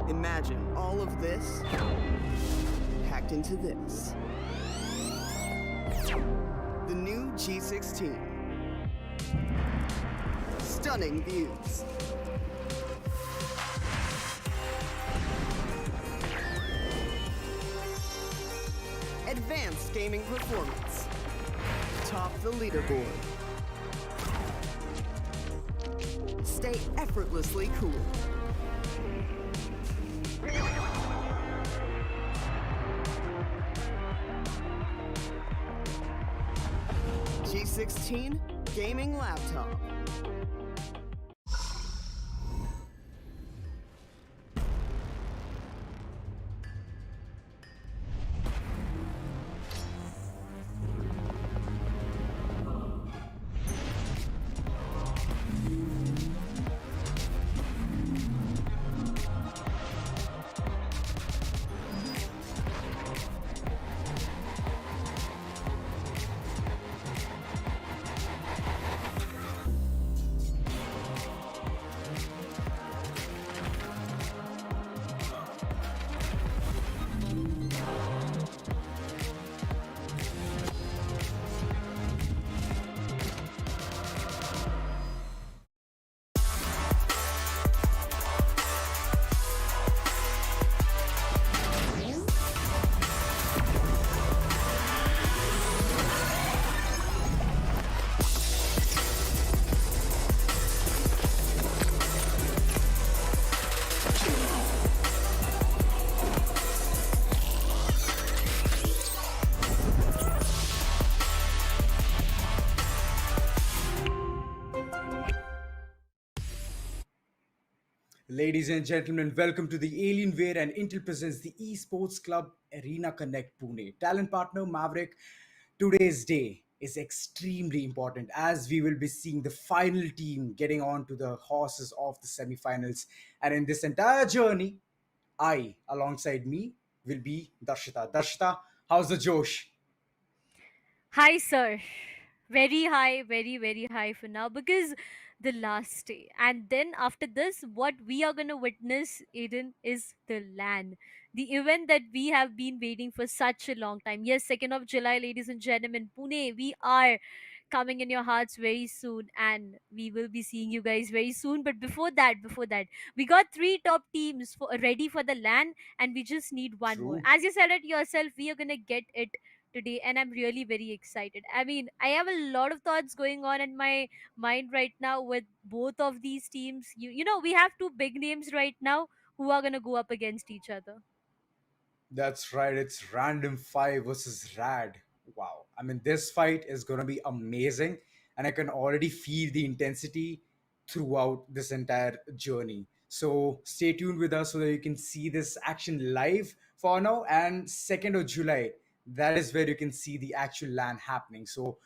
Imagine all of this packed into this. The new G16. Stunning views. Advanced gaming performance. Top the leaderboard. Stay effortlessly cool. G16 gaming laptop. Ladies and gentlemen, welcome to the Alienware and Intel presents the Esports Club Arena Connect Pune. Talent partner Maverick, today's day is extremely important as we will be seeing the final team getting on to the horses of the semifinals. And in this entire journey, alongside me, will be Darshita. Darshita, how's the Josh? Hi, sir. Very high, very, very high for now because the last day. And then after this, what we are going to witness, Eden, is the LAN. The event that we have been waiting for such a long time. Yes, 2nd of July, ladies and gentlemen, Pune, we are coming in your hearts very soon and we will be seeing you guys very soon. But before that, we got three top teams ready for the LAN and we just need one more. True. As you said it yourself, we are going to get it today and I'm really very excited. I mean, I have a lot of thoughts going on in my mind right now with both of these teams. You know, we have two big names right now who are going to go up against each other. That's right. It's Random 5 versus Rad. Wow. I mean, this fight is going to be amazing. And I can already feel the intensity throughout this entire journey. So stay tuned with us so that you can see this action live for now. And 2nd of July, that is where you can see the actual LAN happening. So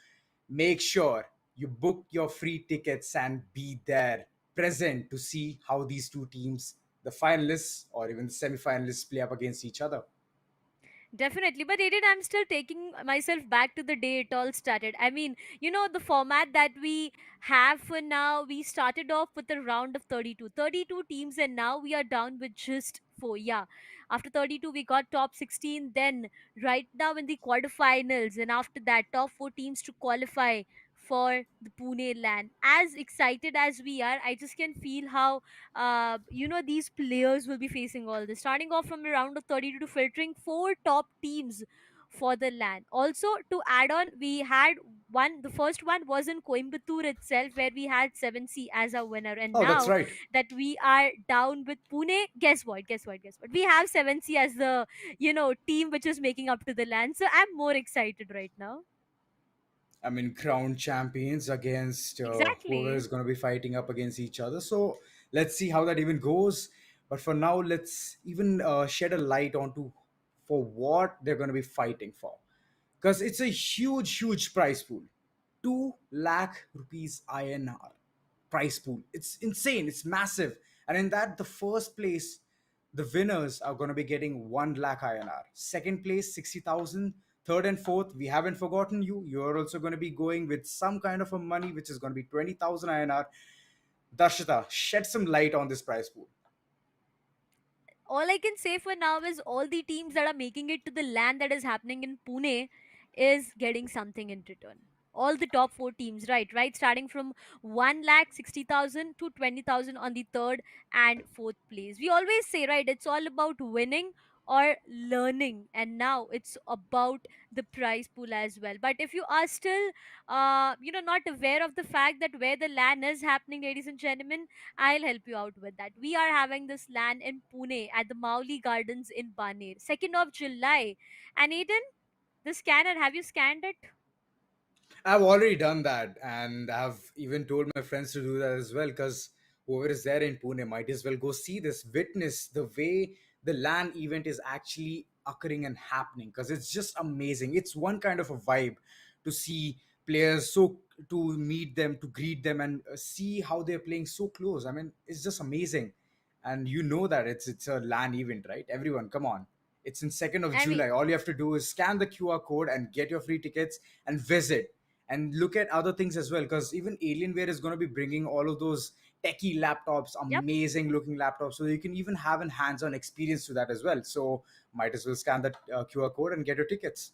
make sure you book your free tickets and be there present to see how these two teams, the finalists or even the semifinalists, play up against each other. Definitely, but Aiden, I'm still taking myself back to the day it all started. I mean, you know, the format that we have for now, we started off with a round of 32 teams, and now we are down with just four. Yeah, after 32, we got top 16, then right now in the quarterfinals, and after that, top four teams to qualify for the Pune LAN. As excited as we are, I just can feel how these players will be facing all this. Starting off from a round of 32 to filtering four top teams for the LAN. Also, to add on, we had one, the first one was in Coimbatore itself, where we had 7C as our winner. And Oh, that's now right. that we are down with Pune, guess what? Guess what? Guess what? We have 7C as the, team which is making up to the LAN. So I'm more excited right now. I mean, crown champions against whoever Exactly. is going to be fighting up against each other. So let's see how that even goes. But for now, let's even shed a light onto for what they're going to be fighting for, because it's a huge, huge prize pool, 2 lakh rupees INR prize pool. It's insane. It's massive. And in that, the first place, the winners are going to be getting 1 lakh INR. Second place, 60,000. Third and fourth, we haven't forgotten you. You're also going to be going with some kind of a money, which is going to be 20,000 INR. Dashita, shed some light on this prize pool. all I can say for now is all the teams that are making it to the land that is happening in Pune is getting something in return. All the top four teams, right, starting from 1,60,000 to 20,000 on the third and fourth place. We always say, right, it's all about winning or learning, and now it's about the prize pool as well. But if you are still, not aware of the fact that where the LAN is happening, ladies and gentlemen, I'll help you out with that. We are having this LAN in Pune at the Mauli Gardens in Baner, 2nd of July. And Aiden, the scanner, have you scanned it? I've already done that, and I've even told my friends to do that as well. Because whoever is there in Pune might as well go see this, witness the way the LAN event is actually occurring and happening. Because it's just amazing. It's one kind of a vibe to see players, so to meet them, to greet them, and see how they're playing so close. I mean, it's just amazing. And you know that it's a LAN event, right? Everyone, come on. It's in 2nd of I mean, July. All you have to do is scan the QR code and get your free tickets and visit, and look at other things as well, because even Alienware is going to be bringing all of those techie laptops, yep. amazing looking laptops, so you can even have an hands-on experience to that as well. So might as well scan that QR code and get your tickets.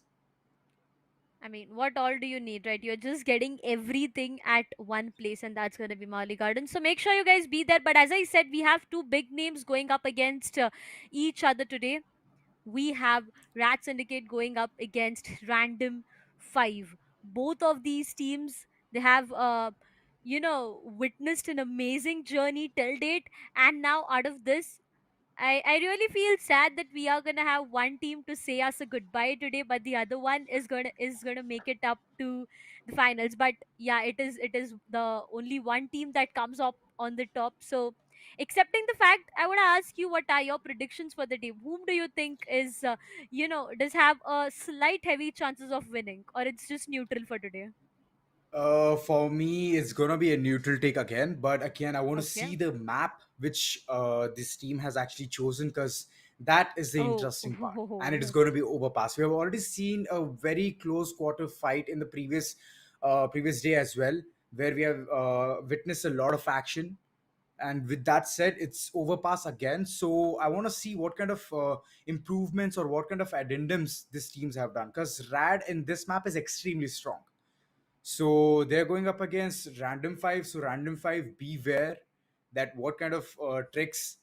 I mean, what all do you need, right? You're just getting everything at one place, and that's going to be Mauli Gardens. So make sure you guys be there. But as I said, we have two big names going up against each other today. We have Rad Syndicate going up against Random 5. Both of these teams, they have, witnessed an amazing journey till date. And now, out of this, I really feel sad that we are gonna have one team to say us a goodbye today, but the other one is gonna make it up to the finals. But yeah, it is the only one team that comes up on the top. So, accepting the fact, I want to ask you, what are your predictions for the team? Whom do you think is does have a slight heavy chances of winning, or it's just neutral for today? For me, it's gonna be a neutral take again, but again, I want to Okay. see the map which this team has actually chosen, because that is the Oh. interesting part, and it is going to be overpass. We have already seen a very close quarter fight in the previous day as well, where we have witnessed a lot of action. And with that said, it's overpass again. So I want to see what kind of improvements or what kind of addendums these teams have done, because Rad in this map is extremely strong. So they're going up against Random 5. So Random 5, beware that what kind of tricks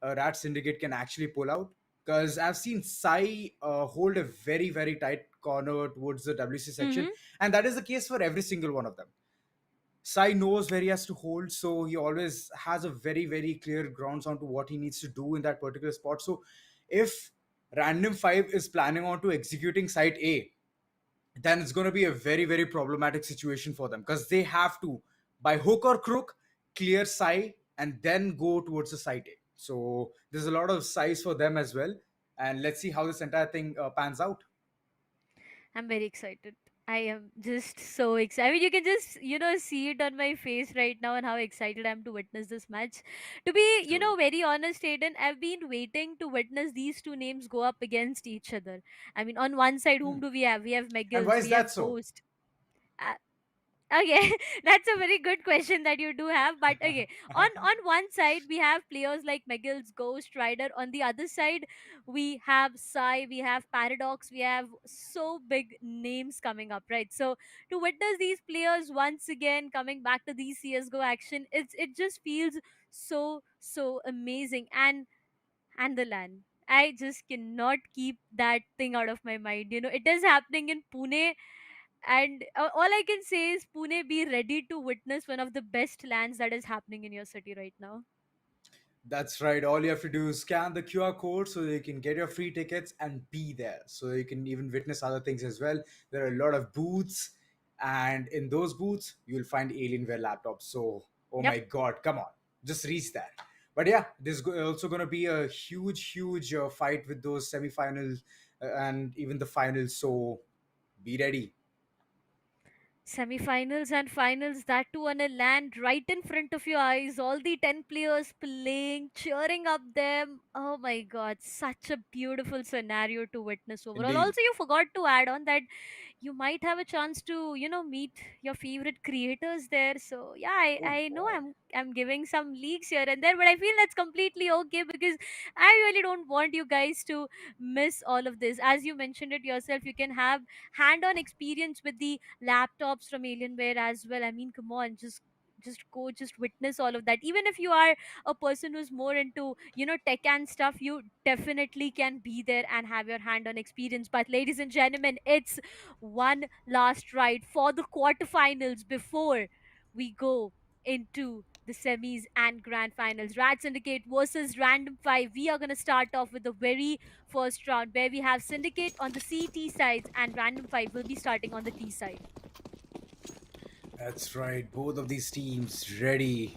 a Rat Syndicate can actually pull out. Because I've seen Sai hold a very, very tight corner towards the WC section. Mm-hmm. And that is the case for every single one of them. Sai knows where he has to hold, so he always has a very, very clear grounds onto what he needs to do in that particular spot. So if Random 5 is planning on to executing site A, then it's going to be a very, very problematic situation for them, because they have to, by hook or crook, clear Sai and then go towards the site A. So there's a lot of size for them as well. And let's see how this entire thing pans out. I'm very excited. I am just so excited. I mean, you can just, see it on my face right now and how excited I am to witness this match. To be, True. very honest, Aiden, I've been waiting to witness these two names go up against each other. I mean, on one side, whom Hmm. do we have? We have And why Megils, is we that have so? Ghost. Okay, that's a very good question that you do have. But okay, on one side we have players like Megil's Ghost Rider. On the other side, we have Sai, we have Paradox, we have so big names coming up, right? So to witness these players once again coming back to the CS:GO action, it just feels so amazing. And the LAN. I just cannot keep that thing out of my mind. It is happening in Pune, and all I can say is, Pune, be ready to witness one of the best lands that is happening in your city right now. That's right. All you have to do is scan the QR code so that you can get your free tickets and be there. So you can even witness other things as well. There are a lot of booths, and in those booths, you'll find Alienware laptops. So, oh Yep. my God, come on, just reach that. But yeah, also going to be a huge, huge fight with those semifinals and even the finals. So be ready. Semi-finals and finals, that too on a land right in front of your eyes. All the 10 players playing cheering up them. Oh my god, such a beautiful scenario to witness overall. Indeed. Also, you forgot to add on that you might have a chance to meet your favorite creators there. So yeah, Oh I know God. I'm giving some leaks here and there, but I feel that's completely okay because I really don't want you guys to miss all of this. As you mentioned it yourself, you can have hand-on experience with the laptops from Alienware as well. I mean, come on, just go, just witness all of that. Even if you are a person who's more into tech and stuff, you definitely can be there and have your hand on experience. But ladies and gentlemen, it's one last ride for the quarterfinals before we go into the semis and grand finals. Rad Syndicate versus Random 5. We are going to start off with the very first round where we have Syndicate on the CT sides and Random 5 will be starting on the T side. That's right. Both of these teams ready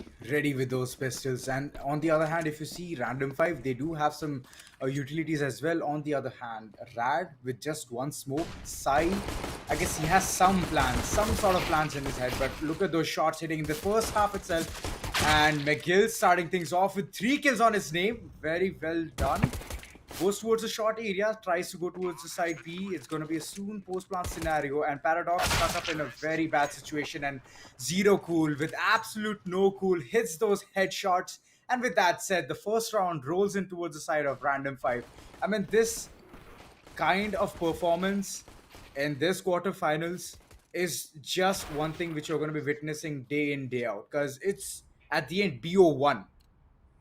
with those pistols. And on the other hand, if you see Random Five, they do have some utilities as well. On the other hand, Rad with just one smoke. Sai, I guess he has some plans, some sort of plans in his head. But look at those shots hitting in the first half itself. And McGill starting things off with 3 kills on his name. Very well done. Goes towards the short area, tries to go towards the side B. It's going to be a soon post-plant scenario, and Paradox stuck up in a very bad situation. And Zero Cool, with absolute no cool, hits those headshots. And with that said, the first round rolls in towards the side of Random 5. I mean, this kind of performance in this quarterfinals is just one thing which you're going to be witnessing day in, day out. Because it's at the end BO1.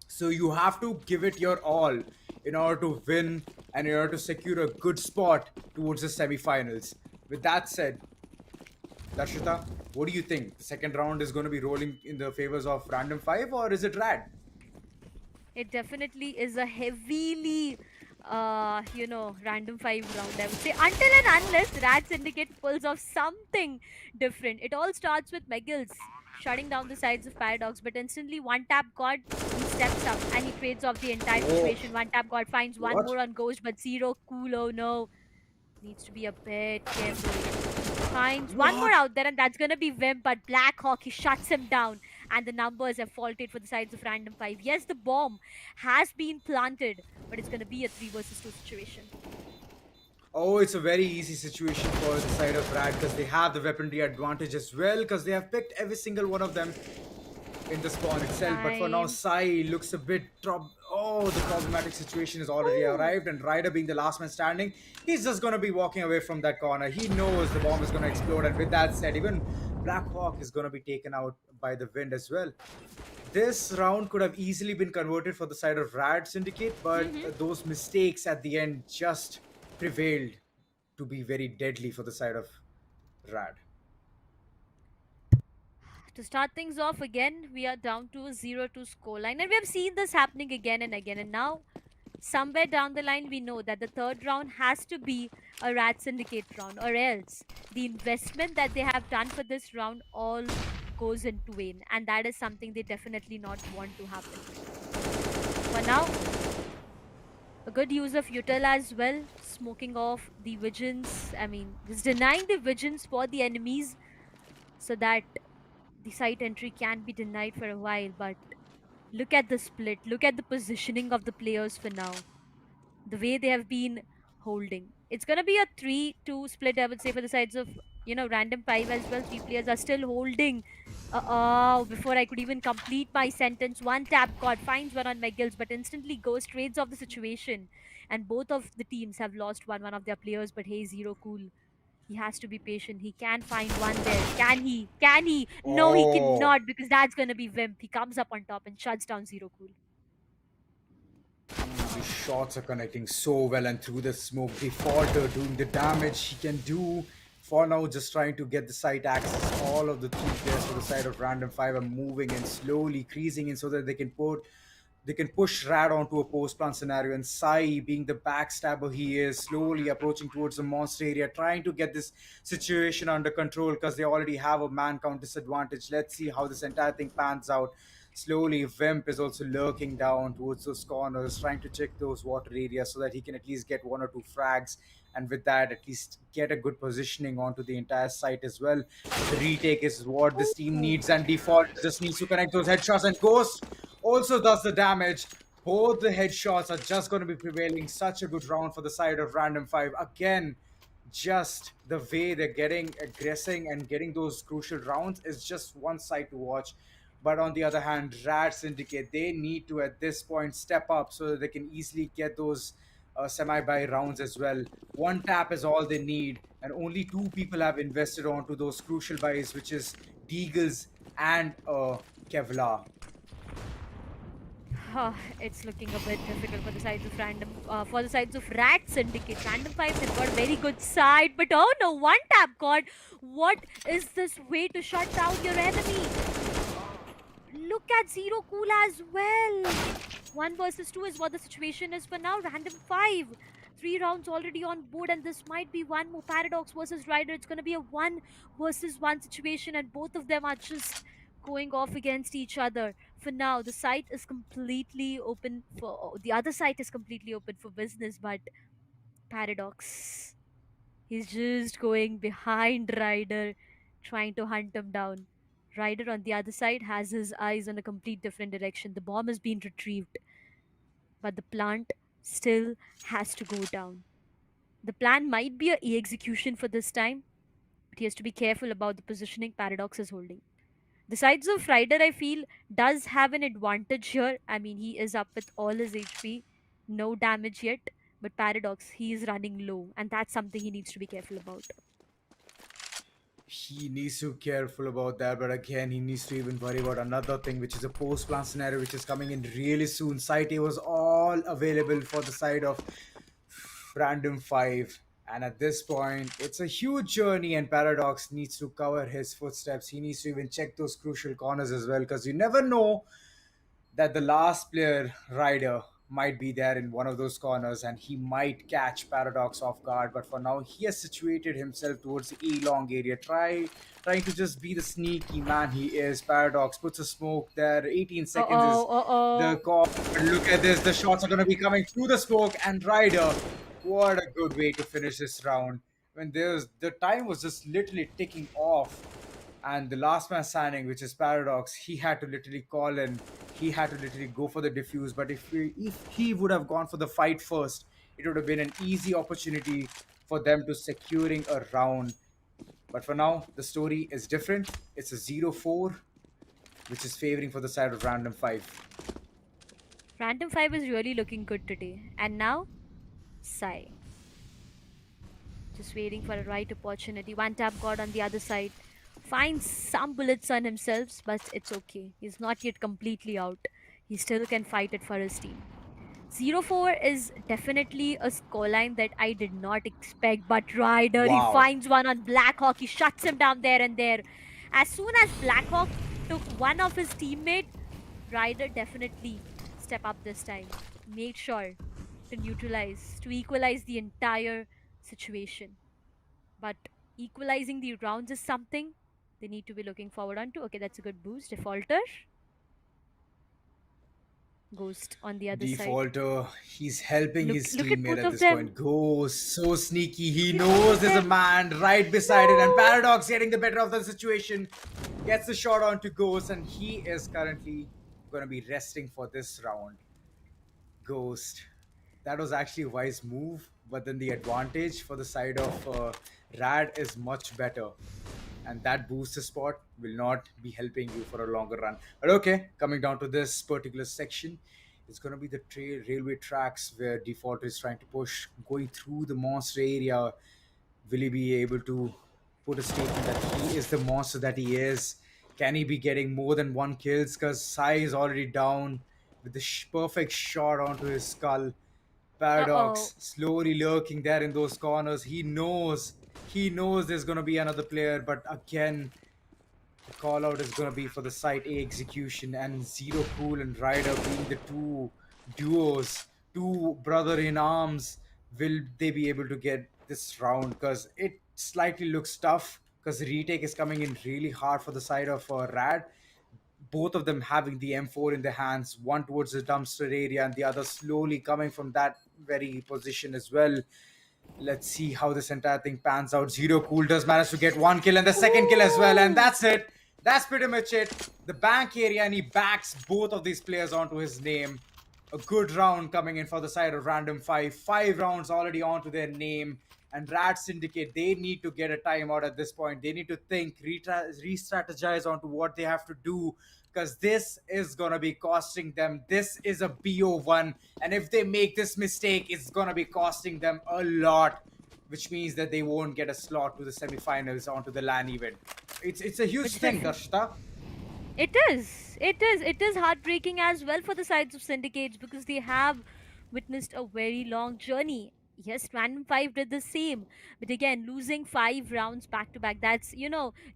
So you have to give it your all in order to win and in order to secure a good spot towards the semifinals. With that said, Darshita, what do you think? The second round is going to be rolling in the favors of Random 5 or is it Rad? It definitely is a heavily random 5 round, I would say, until and unless Rat Syndicate pulls off something different. It all starts with Megils shutting down the sides of Paradox, but instantly one tap god, he steps up and he trades off the entire Oh, situation. One tap god finds one what? more on Ghost, but Zero cool, oh no, needs to be a bit careful. He finds one more What? out there, and that's gonna be Vim, but Blackhawk, he shuts him down, and the numbers have faulted for the sides of Random 5. Yes, the bomb has been planted, but it's gonna be a 3 versus 2 situation. Oh, it's a very easy situation for the side of Rad because they have the weaponry advantage as well because they have picked every single one of them in the spawn itself. But for now, Time. Sai looks a bit Oh, the problematic situation has already Ooh. arrived, and Ryder being the last man standing, he's just gonna be walking away from that corner. He knows the bomb is gonna explode, and with that said, even Black Hawk is gonna be taken out by the wind as well. This round could have easily been converted for the side of Rad Syndicate, but Mhm. those mistakes at the end just prevailed to be very deadly for the side of Rad. To start things off again, we are down to a 0-2 scoreline, and we have seen this happening again and again. And now, somewhere down the line, we know that the third round has to be a Rat Syndicate round, or else the investment that they have done for this round all goes into vain, and that is something they definitely not want to happen. For now, a good use of util as well, smoking off the vigilance. I mean, just denying the vigilance for the enemies so that the site entry can be denied for a while. But look at the split, look at the positioning of the players for now, the way they have been holding. It's gonna be a 3-2 split, I would say, for the sides of random 5 as well. 3 players are still holding. Before I could even complete my sentence, one tap god finds one on McGills, but instantly goes trades of the situation. And both of the teams have lost one of their players, but hey, Zero cool. He has to be patient. He can find one there. Can he? Can he? No, he Oh, cannot because that's gonna be Wimp. He comes up on top and shuts down Zero Cool. the shots are connecting so well, and through the smoke, the falter doing the damage he can do. For now, just trying to get the site access. All of the 3 players for the side of Random 5 are moving and slowly creasing in so that they can push Rad onto a post plant scenario. And Sai, being the backstabber he is, slowly approaching towards the monster area, trying to get this situation under control because they already have a man count disadvantage. Let's see how this entire thing pans out. Slowly, Vimp is also lurking down towards those corners, trying to check those water areas so that he can at least get 1 or 2 frags. And with that, at least get a good positioning onto the entire site as well. The retake is what this team needs, and Default just needs to connect those headshots and Ghost. also does the damage. Both the headshots are just going to be prevailing. Such a good round for the side of Random 5. Again, just the way they're getting aggressing and getting those crucial rounds is just one side to watch. But on the other hand, Rad Syndicate, they need to at this point step up so that they can easily get those semi-buy rounds as well. One tap is all they need, and only two people have invested onto those crucial buys, which is Deagles and Kevlar. It's looking a bit difficult for the sides of Rad Syndicate. Random Five have got a very good side, but oh no, one tap god. What is this way to shut down your enemy? Look at Zero Cool as well. 1 versus 2 is what the situation is for now. Random 5. 3 rounds already on board, and this might be one more Paradox versus Ryder. It's going to be a 1 versus 1 situation, and both of them are just going off against each other. For now, the site is completely open for the other site is completely open for business, but Paradox, he's just going behind Ryder, trying to hunt him down. Ryder on the other side has his eyes on a complete different direction. The bomb has been retrieved, but the plant still has to go down. The plan might be a E execution for this time, but he has to be careful about the positioning Paradox is holding. The sides of Ryder, I feel, does have an advantage here. I mean, he is up with all his HP, no damage yet, but Paradox, he is running low, and that's something he needs to be careful about. He needs to be careful about that, but again, he needs to even worry about another thing, which is a post-plan scenario, which is coming in really soon. Site A was all available for the side of Random 5, and at this point, it's a huge journey, and Paradox needs to cover his footsteps. He needs to even check those crucial corners as well, because you never know that the last player, Ryder, might be there in one of those corners and he might catch Paradox off guard. But for now, he has situated himself towards the A long area, trying to just be the sneaky man he is. Paradox puts a smoke there. 18 seconds is the call. And look at this, the shots are going to be coming through the smoke, and Ryder, what a good way to finish this round. When the time was just literally ticking off, and the last man standing, which is Paradox, he had to literally call in. He had to literally go for the defuse. But if he would have gone for the fight first, it would have been an easy opportunity for them to securing a round. But for now, the story is different. It's a 0-4, which is favoring for the side of Random 5. Random 5 is really looking good today. And now, Sai. Just waiting for a right opportunity. One tap god on the other side. Finds some bullets on himself, but it's okay. He's not yet completely out. He still can fight it for his team. 0-4 is definitely a scoreline that I did not expect, but Ryder, Wow. he finds one on Blackhawk. He shuts him down there and there. As soon as Blackhawk took one of his teammate, Ryder definitely step up this time. Made sure to equalize the entire situation. But equalizing the rounds is something they need to be looking forward on to. Okay, that's a good boost. Defaulter. Ghost on the other side. Defaulter, he's helping his look at teammate both at of this them. point. Ghost, so sneaky. He knows there's a man right beside it, and Paradox getting the better of the situation. Gets the shot onto Ghost, and he is currently going to be resting for this round. Ghost. That was actually a wise move, but then the advantage for the side of Rad is much better. And that booster spot will not be helping you for a longer run. But okay, coming down to this particular section, it's going to be the railway tracks where Default is trying to push, going through the monster area. Will he be able to put a statement that he is the monster that he is? Can he be getting more than one kills? Because Sai is already down with the perfect shot onto his skull. Paradox slowly lurking there in those corners. He knows there's gonna be another player, but again, the call out is gonna be for the site A execution, and Zero Cool and Ryder being the two duos, two brother in arms. Will they be able to get this round? Because it slightly looks tough. Because the retake is coming in really hard for the side of Rad. Both of them having the M4 in their hands, one towards the dumpster area and the other slowly coming from that very position as well. Let's see how this entire thing pans out. Zero Cool does manage to get one kill and the second kill as well, and that's it. That's pretty much it. The bank area, and he backs both of these players onto his name. A good round coming in for the side of Random 5. 5 rounds already onto their name. And Rad Syndicate, they need to get a timeout at this point. They need to think, re-strategize onto what they have to do, because this is going to be costing them. This is a BO1. And if they make this mistake, it's going to be costing them a lot, which means that they won't get a slot to the semifinals onto the LAN event. It's a huge It's thing, definitely. Darshita. It is. It is. It is heartbreaking as well for the sides of syndicates because they have witnessed a very long journey. Yes, Random 5 did the same. But again, losing 5 rounds back to back, that's,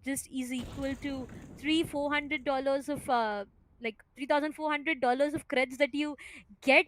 just is equal to $400 of, like $3,400 of credits that you get.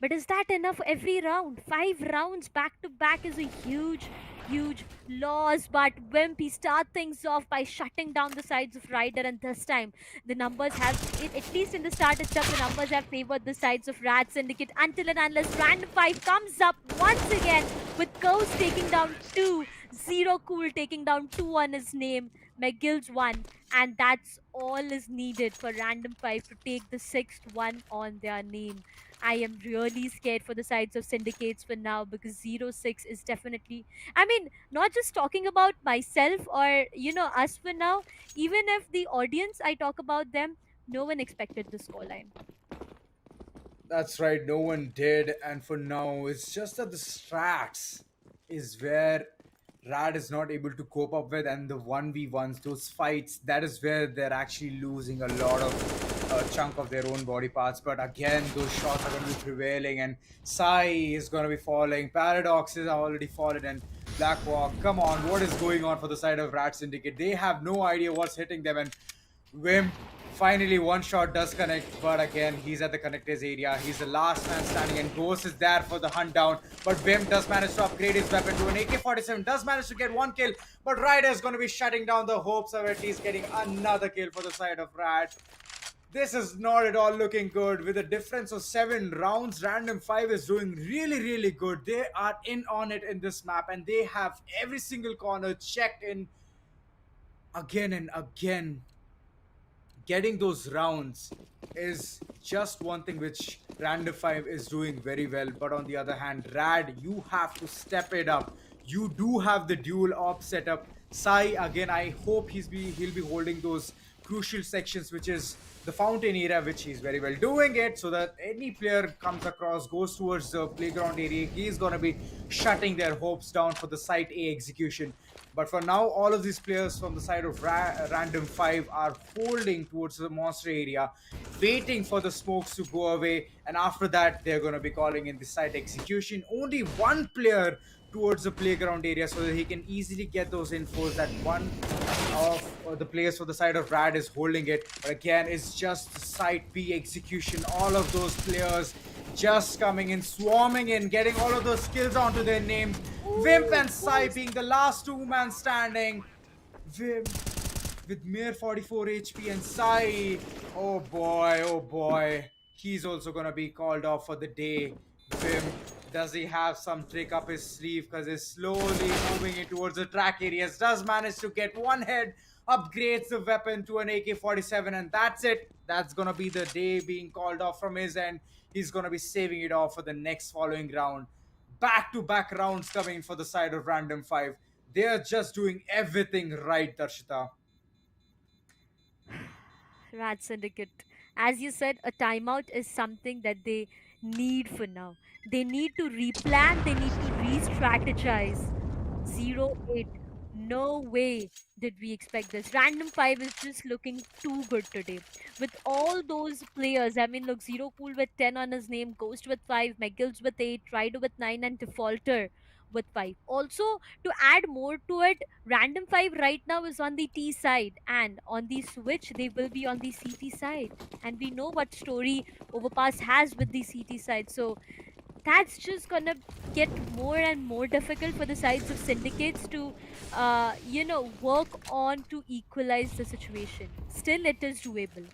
But is that enough every round? 5 rounds back to back is a huge, huge loss. But Wimpy start things off by shutting down the sides of Ryder, and this time the numbers have, at least in the start itself, the numbers have favored the sides of Rad Syndicate until and unless Random 5 comes up once again with Ghost taking down 2, Zero Cool taking down 2 on his name, McGill's 1, and that's all is needed for Random 5 to take the sixth one on their name. I am really scared for the sides of syndicates for now because 06 is definitely. I mean, not just talking about myself or, us for now, even if the audience I talk about them, no one expected the scoreline. That's right, no one did. And for now, it's just that the strats is where Rad is not able to cope up with, and the 1v1s, those fights, that is where they're actually losing a lot of chunk of their own body parts. But again, those shots are going to be prevailing, and Sai is going to be falling. Paradox is already fallen, and Blackwalk, come on, what is going on for the side of Rad Syndicate? They have no idea what's hitting them, and Wimp, finally one shot does connect, but again, he's at the connectors area. He's the last man standing, and Ghost is there for the hunt down. But Wimp does manage to upgrade his weapon to an AK-47, does manage to get one kill, but Ryder is going to be shutting down the hopes of at least getting another kill for the side of Rad. This is not at all looking good. With a difference of 7 rounds, Random 5 is doing really, really good. They are in on it in this map, and they have every single corner checked in again and again. Getting those rounds is just one thing which Random 5 is doing very well. But on the other hand, Rad, you have to step it up. You do have the dual op setup. Sai, again, I hope he'll be holding those crucial sections, which is the fountain area, which he's very well doing it, so that any player comes across, goes towards the playground area, he's gonna be shutting their hopes down for the site A execution. But for now, all of these players from the side of Random 5 are holding towards the monster area, waiting for the smokes to go away, and after that, they're going to be calling in the site execution. Only one player towards the playground area so that he can easily get those infos that one of the players for the side of Rad is holding it. But again, it's just site B execution. All of those players just coming in, swarming in, getting all of those kills onto their name. Wimp and Sai being the last 2 man standing. Wimp with mere 44 HP, and Sai, oh boy, he's also gonna be called off for the day. Wimp, does he have some trick up his sleeve? Because he's slowly moving in towards the track areas. Does manage to get one head, upgrades the weapon to an AK-47, and that's it. That's gonna be the day being called off from his end. He's gonna be saving it off for the next following round. Back-to-back rounds coming for the side of Random 5. They are just doing everything right, Darshita. Rad Syndicate. As you said, a timeout is something that they need for now. They need to replan, they need to re strategize. 08. No way did we expect this. Random 5 is just looking too good today. With all those players, I mean, look, Zero Cool with 10 on his name, Ghost with 5, McGill's with 8, Rider with 9, and Defaulter with 5. Also, to add more to it, Random 5 right now is on the T side, and on the Switch, they will be on the CT side. And we know what story Overpass has with the CT side. So, that's just gonna get more and more difficult for the sides of syndicates to work on to equalize the situation. Still, it is doable.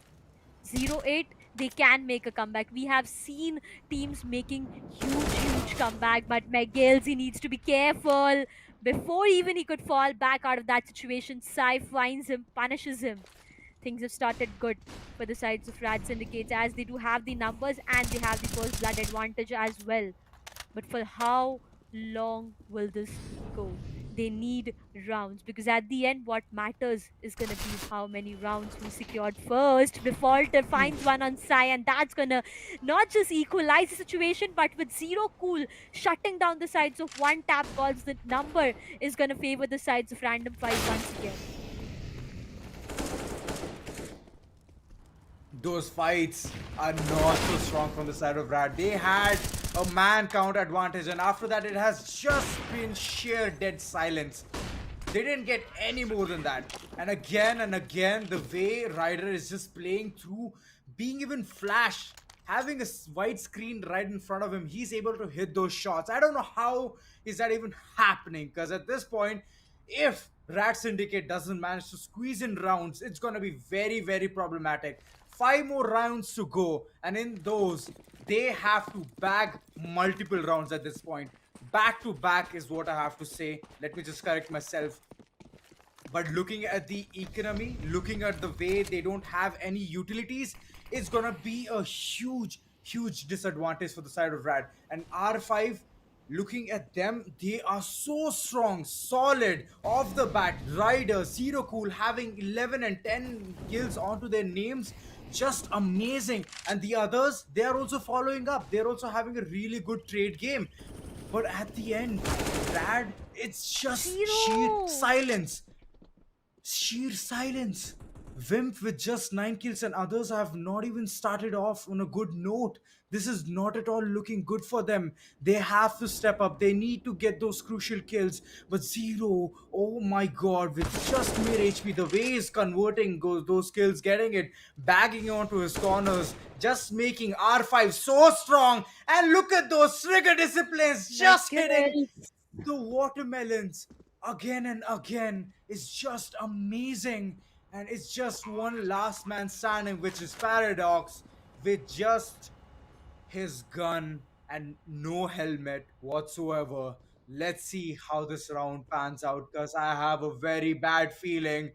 08, they can make a comeback. We have seen teams making huge comeback, but McGills, he needs to be careful. Before even he could fall back out of that situation, Sai finds him, punishes him. things have started good for the sides of Rad Syndicates, as they do have the numbers and they have the first blood advantage as well. But for how long will this go? They need rounds, because at the end, what matters is going to be how many rounds who secured first. Defaulter finds one on Sai, and that's going to not just equalize the situation, but with zero cool shutting down the sides of one tap calls, the number is going to favor the sides of Random 5 once again. Those fights are not so strong from the side of Rad. They had a man count advantage, and after that, it has just been sheer dead silence. They didn't get any more than that. And again, the way Ryder is just playing through, being even flash, having a white screen right in front of him, he's able to hit those shots. I don't know how is that even happening, because at this point, if Rat Syndicate doesn't manage to squeeze in rounds, it's going to be very, very problematic. 5 more rounds to go, and in those, they have to bag multiple rounds at this point. Back to back is what I have to say. Let me just correct myself. But looking at the economy, looking at the way they don't have any utilities, it's gonna be a huge disadvantage for the side of Rad. And R5, looking at them, they are so strong, solid, off the bat. Ryder, Zero Cool having 11 and 10 kills onto their names. Just amazing. And the others, they are also following up. They're also having a really good trade game. But at the end, Rad, it's just sheer Zero! silence. Sheer silence. Wimp with just 9 kills, and others have not even started off on a good note. This is not at all looking good for them. They have to step up. They need to get those crucial kills. But Zero, oh my god, with just mere HP, the way he's converting those kills, getting it, bagging onto his corners, just making R5 so strong. And look at those trigger disciplines, just hitting McGill. the watermelons again and again is just amazing. And it's just one last man standing, which is Paradox, with just his gun and no helmet whatsoever. Let's see how this round pans out, because I have a very bad feeling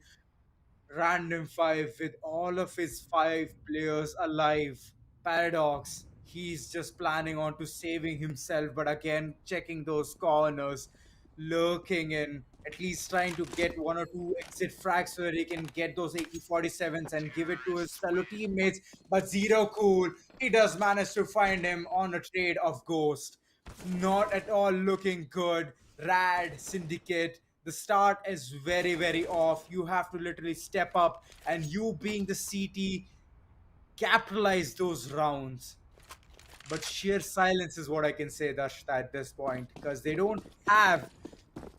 Random 5 with all of his 5 players alive. Paradox, he's just planning on to saving himself, but again, checking those corners, lurking in, at least trying to get 1 or 2 exit frags so that he can get those AK-47s and give it to his fellow teammates. But Zero Cool, he does manage to find him on a trade of Ghost. Not at all looking good. Rad Syndicate, the start is very off. You have to literally step up, and you being the CT, capitalize those rounds. But sheer silence is what I can say, Dashta, at this point, because they don't have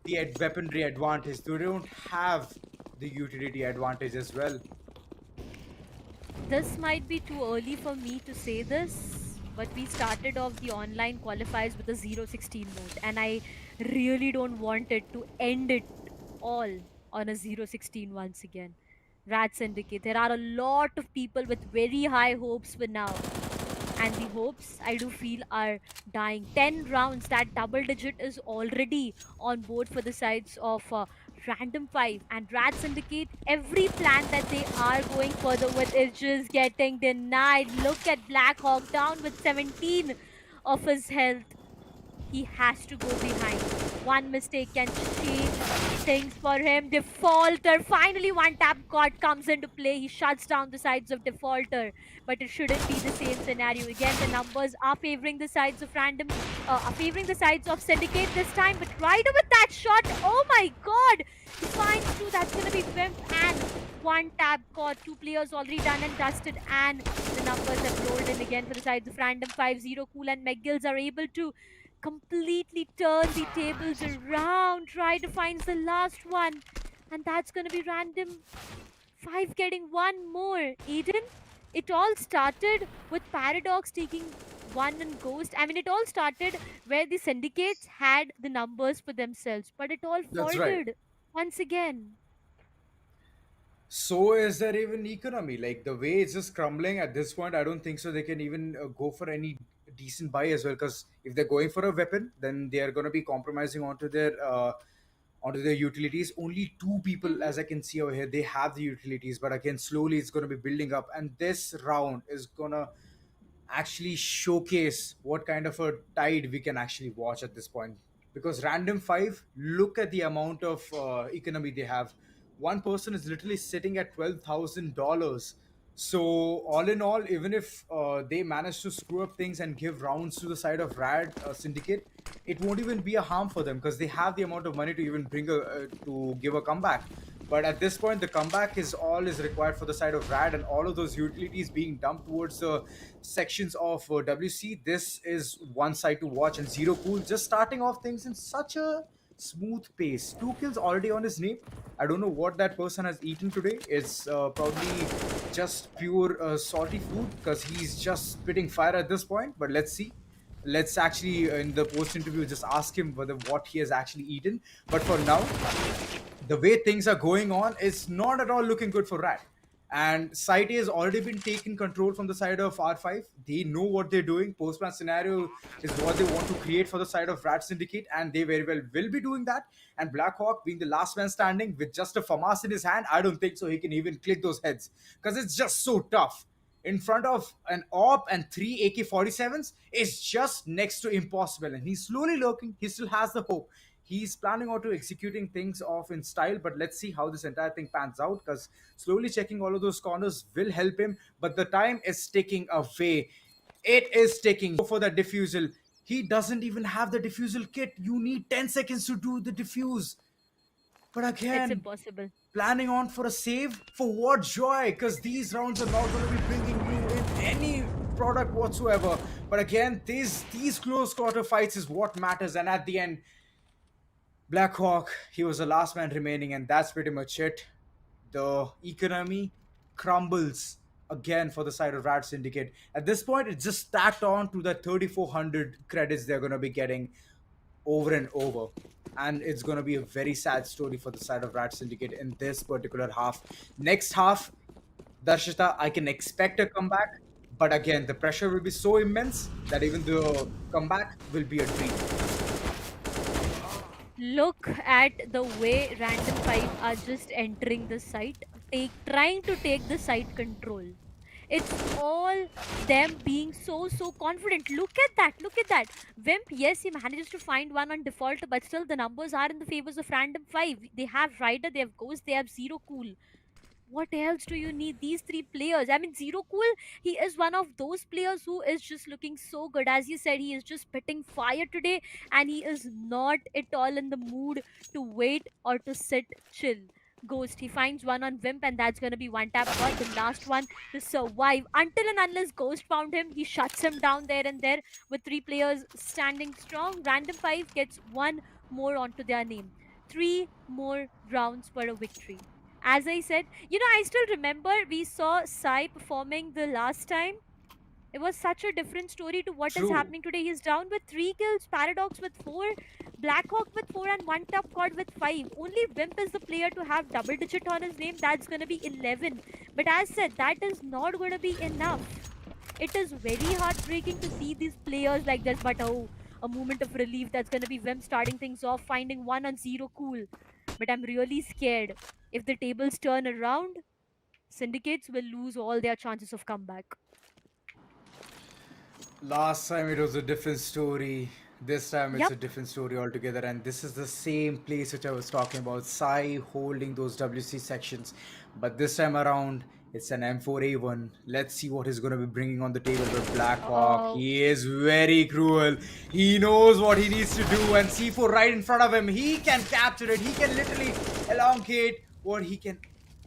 the weaponry advantage. They don't have the utility advantage as well. This might be too early for me to say this, but we started off the online qualifiers with a 0-16 mode, and I really don't want it to end it all on a 0-16 once again. Rad Syndicate, there are a lot of people with very high hopes for now, and the hopes I do feel are dying. 10 rounds, that double digit is already on board for the sides of Random 5 and Rad Syndicate. Every plan that they are going further with is just getting denied. Look at Black Hawk down with 17 of his health. He has to go behind. One mistake can change things for him. Defaulter. Finally, one tap card comes into play. He shuts down the sides of Defaulter. But it shouldn't be the same scenario. Again, the numbers are favoring the sides of Random, are favoring the sides of Syndicate this time. But Ryder with that shot. Oh my god. He finds two. That's going to be Wimp and one tap card. 2 players already done and dusted. And the numbers have rolled in again for the sides of Random. 5-0. Cool and McGills are able to completely turn the tables around. Try to find the last one. And that's going to be Random 5 getting one more. Eden, it all started with Paradox taking one and Ghost. I mean, it all started where the syndicates had the numbers for themselves, but it all That's right. faltered once again. So is there even economy? Like the way it's just crumbling at this point, I don't think so. They can even go for any decent buy as well. Because if they're going for a weapon, then they are going to be compromising onto their onto their utilities. Only two people, Mm-hmm. as I can see over here, they have the utilities, but again, slowly it's going to be building up, and this round is going to actually showcase what kind of a tide we can actually watch at this point. Because random 5, look at the amount of economy they have. One person is literally sitting at $12,000. So all in all, even if they manage to screw up things and give rounds to the side of Rad Syndicate, it won't even be a harm for them because they have the amount of money to even bring a to give a comeback. But at this point, the comeback is all is required for the side of Rad, and all of those utilities being dumped towards the sections of WC. This is one side to watch, and Zero Cool just starting off things in such a smooth pace. 2 kills already on his name. I don't know what that person has eaten today. It's probably just pure salty food because he's just spitting fire at this point. But let's see. Let's actually in the post interview just ask him whether what he has actually eaten. But for now, the way things are going on, it's not at all looking good for Rat. And Site A has already been taken control from the side of R5. They know what they're doing. Postman scenario is what they want to create for the side of Rad Syndicate, and they very well will be doing that. And Blackhawk being the last man standing with just a FAMAS in his hand, I don't think so he can even click those heads because it's just so tough. In front of an AWP and 3 AK-47s is just next to impossible. And he's slowly lurking. He still has the hope. He's planning on to executing things off in style, but let's see how this entire thing pans out because slowly checking all of those corners will help him. But the time is ticking away. It is taking for that diffusal. He doesn't even have the diffusal kit. You need 10 seconds to do the diffuse. But It's again, impossible. planning on for a save? For what joy? Because these rounds are not going to be bringing you in any product whatsoever. But again, these close quarter fights is what matters. And at the end, Blackhawk, he was the last man remaining, and that's pretty much it. The economy crumbles again for the side of Rad Syndicate. At this point, it's just stacked on to the 3,400 credits they're going to be getting over and over. And it's going to be a very sad story for the side of Rad Syndicate in this particular half. Next half, Darshita, I can expect a comeback, but again, the pressure will be so immense that even the comeback will be a dream. Look at the way Random 5 are just entering the site, trying to take the site control. It's all them being so confident. Look at that, look at that. Wimp, yes, he manages to find one on default, but still the numbers are in the favors of Random 5. They have Rider, they have Ghost, they have Zero Cool. What else do you need? These three players. I mean, Zero Cool, he is one of those players who is just looking so good. As you said, he is just spitting fire today, and he is not at all in the mood to wait or to sit chill. Ghost, he finds one on Wimp, and that's gonna be one tap god, the last one to survive. Until and unless Ghost found him, he shuts him down there and there with three players standing strong. Random 5 gets one more onto their name. Three more rounds for a victory. As I said, I still remember we saw Sai performing the last time. It was such a different story to what is True. happening today. He's down with 3 kills, Paradox with 4, Blackhawk with 4, and one top god with 5. Only Wimp is the player to have double digit on his name. That's gonna be 11. But as said, that is not gonna be enough. It is very heartbreaking to see these players like this, but oh, a moment of relief. That's gonna be Wimp starting things off, finding one on Zero Cool. But I'm really scared. If the tables turn around, syndicates will lose all their chances of comeback. Last time it was a different story. This time it's Yep. a different story altogether, and this is the same place which I was talking about. Sai holding those WC sections, but this time around it's an M4A1. Let's see what he's going to be bringing on the table with Blackhawk. Uh-oh. He is very cruel. He knows what he needs to do, and C4 right in front of him. He can capture it. He can literally elongate what he can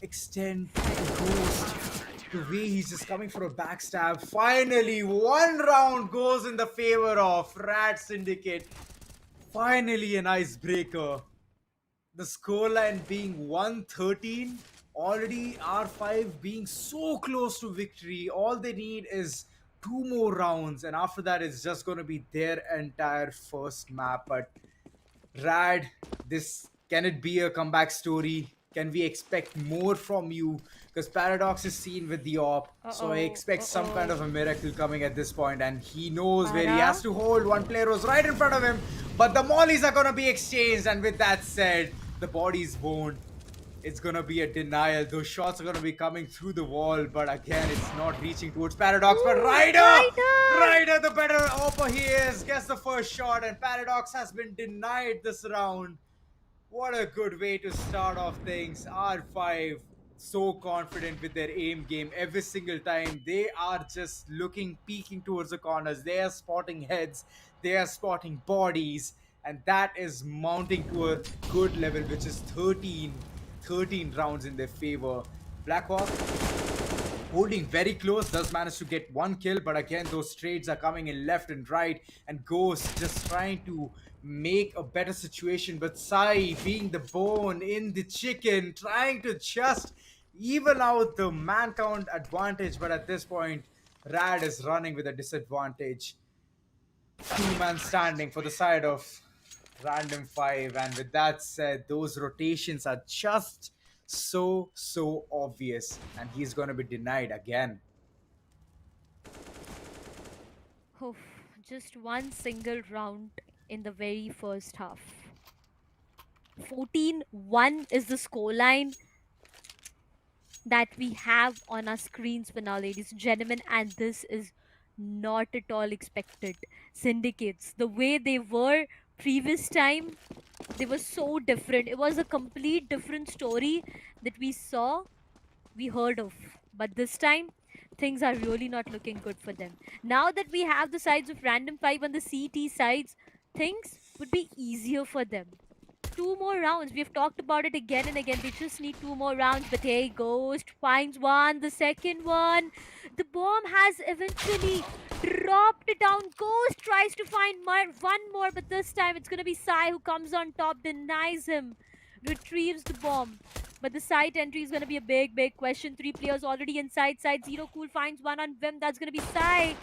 extend and ghost. The way he's just coming for a backstab. Finally, one round goes in the favor of Rad Syndicate. Finally, an icebreaker. The scoreline being 113. Already R5 being so close to victory. All they need is 2 more rounds, and after that, it's just going to be their entire first map. But Rad, this can it be a comeback story? Can we expect more from you? Because Paradox is seen with the op, so I Uh-oh. expect some kind Uh-oh. of a miracle coming at this point, and he knows where he Para? has to hold. One player was right in front of him, but the mollies are gonna be exchanged. And with that said, The body's boned. It's gonna be a denial. Those shots are gonna be coming through the wall, but again, it's not reaching towards Paradox. But Ooh, Ryder, Ryder! Ryder, the better opper he is, gets the first shot, and Paradox has been denied this round. What a good way to start off things. R5 so confident with their aim game every single time. They are just looking, peeking towards the corners. They are spotting heads, they are spotting bodies, and that is mounting to a good level, which is 13 rounds in their favor. Blackhawk holding very close, does manage to get one kill, but again, those trades are coming in left and right, and Ghost just trying to make a better situation. But Sai, being the bone in the chicken, trying to just even out the man count advantage, but at this point, Rad is running with a disadvantage. Two-man standing for the side of Random 5, and with that said, those rotations are just so obvious, and he's going to be denied again. Oof, just one single round in the very first half. 14-1 is the scoreline that we have on our screens for now, ladies and gentlemen, and this is not at all expected. Syndicates, the way they were previous time, they were so different. It was a complete different story that we saw, we heard of. But this time, things are really not looking good for them. Now that we have the sides of Random 5 on the CT sides, things would be easier for them. Two more rounds. We've talked about it again and again. They just need two more rounds. But hey, Ghost finds one, the second one. The bomb has eventually dropped down. Ghost tries to find one more, but this time it's going to be Sai who comes on top, denies him, retrieves the bomb. But the site entry is going to be a big question. Three players already inside. Side Zero Cool finds one on Vim. That's going to be Sai.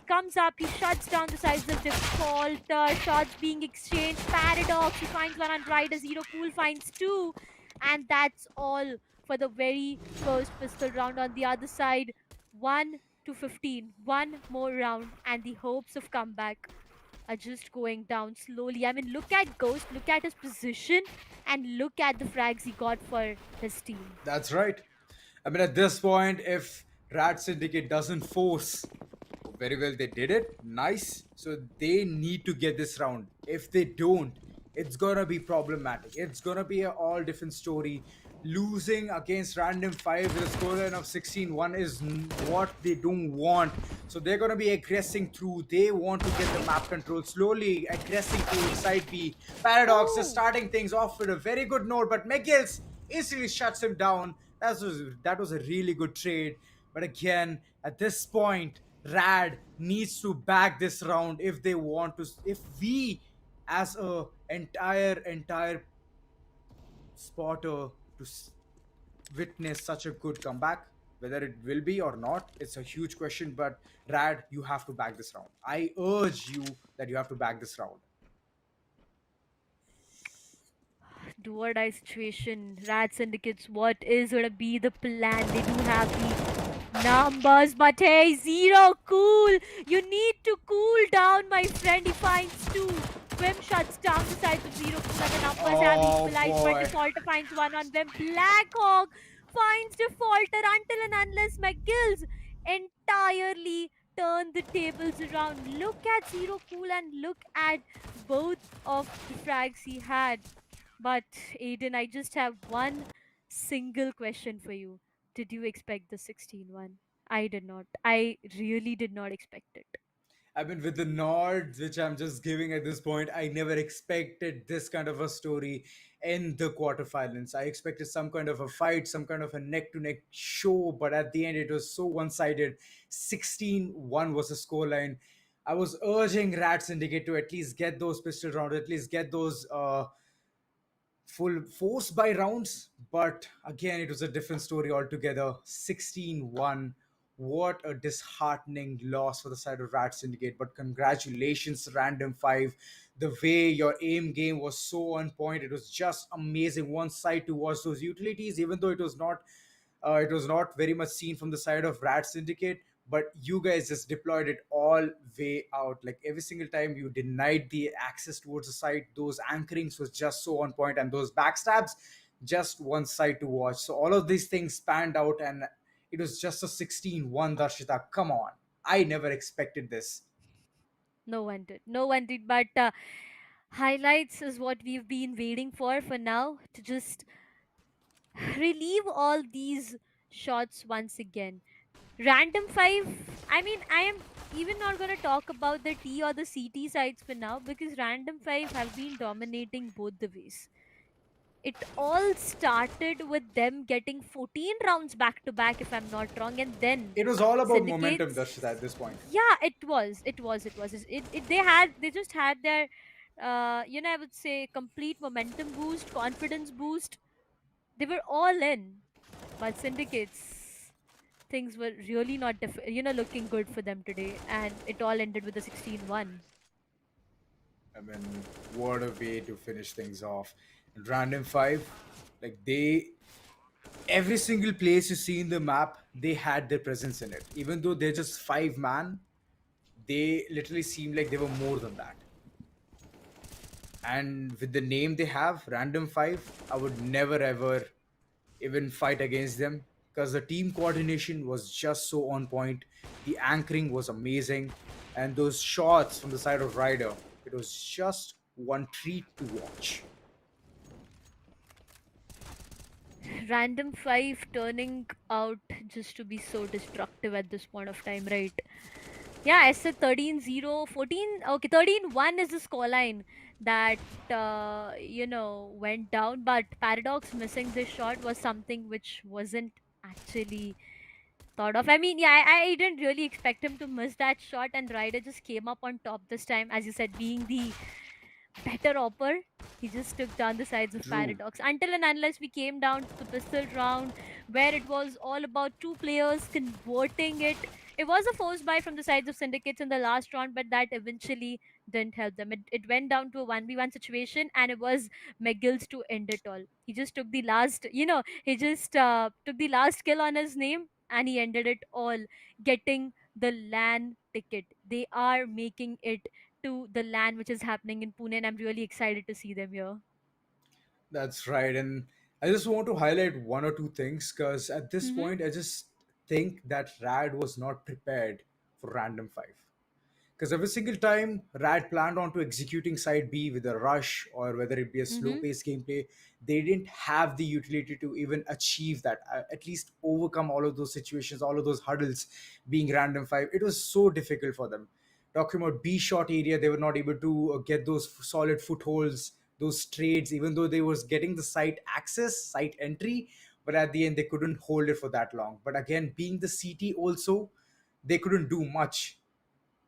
Comes up, he shuts down the sides of default. Shots being exchanged. Paradox, he finds one on Rider. Zero Cool finds two. And that's all for the very first pistol round. On the other side, 1 to 15. One more round, and the hopes of comeback are just going down slowly. I mean, look at Ghost, look at his position, and look at the frags he got for his team. That's right. I mean, at this point, if Rad Syndicate doesn't force, very well, they did it. Nice. So they need to get this round. If they don't, it's gonna be problematic. It's gonna be an all different story. Losing against Random 5 with a scoreline of 16-1 is what they don't want. So they're gonna be aggressing through. They want to get the map control slowly, aggressing through side B. Paradox is Ooh. starting things off with a very good note, but McGills instantly shuts him down. That was a really good trade. But again, at this point, Rad needs to back this round if they want to. If we, as a entire spotter, to witness such a good comeback, whether it will be or not, it's a huge question. But Rad, you have to back this round. I urge you that you have to back this round. Do or die situation. Rad Syndicates, what is gonna be the plan? They do have the numbers, but hey, Zero Cool! You need to cool down, my friend. He finds two. Vim shuts down the sides of Zero Cool, and the numbers have Oh equalized, but boy. Defaulter finds one on Vim. Blackhawk finds Defaulter until and unless McGill's entirely turn the tables around. Look at Zero Cool and look at both of the frags he had. But Aiden, I just have one single question for you. Did you expect the 16-1? I did not. I really did not expect it. I mean, with the nods which I'm just giving at this point, I never expected this kind of a story in the quarterfinals. I expected some kind of a fight, some kind of a neck to neck show, but at the end, it was so one sided. 16-1 was the scoreline. I was urging Rat Syndicate to at least get those pistol rounds, at least get those full force by rounds, but again, it was a different story altogether. 16-1. What a disheartening loss for the side of Rat Syndicate. But congratulations, Random 5. The way your aim game was so on point, it was just amazing. One side to watch those utilities, even though it was not very much seen from the side of Rat Syndicate. but you guys just deployed it all way out. Like every single time you denied the access towards the site, those anchorings was just so on point, and those backstabs, just one side to watch. So all of these things spanned out, and it was just a 16-1, Darshita. Come on. I never expected this. No one did. No one did. But highlights is what we've been waiting for now to just relieve all these shots once again. Random 5, I mean, I am even not going to talk about the T or the CT sides for now because Random 5 have been dominating both the ways. It all started with them getting 14 rounds back to back, if I'm not wrong, and then It was all about momentum, Darshita, at syndicates. this point. Yeah, they just had their I would say complete momentum boost, confidence boost. They were all in, but syndicates, things were really not looking good for them today, and it all ended with a 16-1. I mean, what a way to finish things off. And Random 5, like every single place you see in the map, they had their presence in it. Even though they're just 5 man, they literally seem like they were more than that. And with the name they have, Random 5, I would never ever even fight against them because the team coordination was just so on point. The anchoring was amazing, and those shots from the side of Ryder, it was just one treat to watch. Random 5 turning out just to be so destructive at this point of time, right? Yeah, I said 13-0, 14. Okay, 13-1 is the scoreline that, went down. But Paradox missing this shot was something which wasn't actually thought of. I mean, yeah, I didn't really expect him to miss that shot, and Ryder just came up on top this time, as you said, being the better upper. He just took down the sides of True. Paradox. Until and unless we came down to the pistol round, where it was all about two players converting it. It was a force buy from the sides of Syndicates in the last round, but that eventually didn't help them. It went down to a 1v1 situation, and it was McGill's to end it all. He just took the last, he just took the last kill on his name, and he ended it all, getting the LAN ticket. They are making it to the LAN which is happening in Pune, and I'm really excited to see them here. That's right. And I just want to highlight one or two things because at this Mm-hmm. point, I just think that Rad was not prepared for Random 5. Because every single time Rad planned onto executing side B with a rush or whether it be a slow Mm-hmm. paced gameplay, they didn't have the utility to even achieve that, at least overcome all of those situations, all of those hurdles being Random 5. It was so difficult for them. Talking about B shot area, they were not able to get those solid footholds, those trades, even though they was getting the site access, site entry, but at the end they couldn't hold it for that long. But again, being the CT also, they couldn't do much.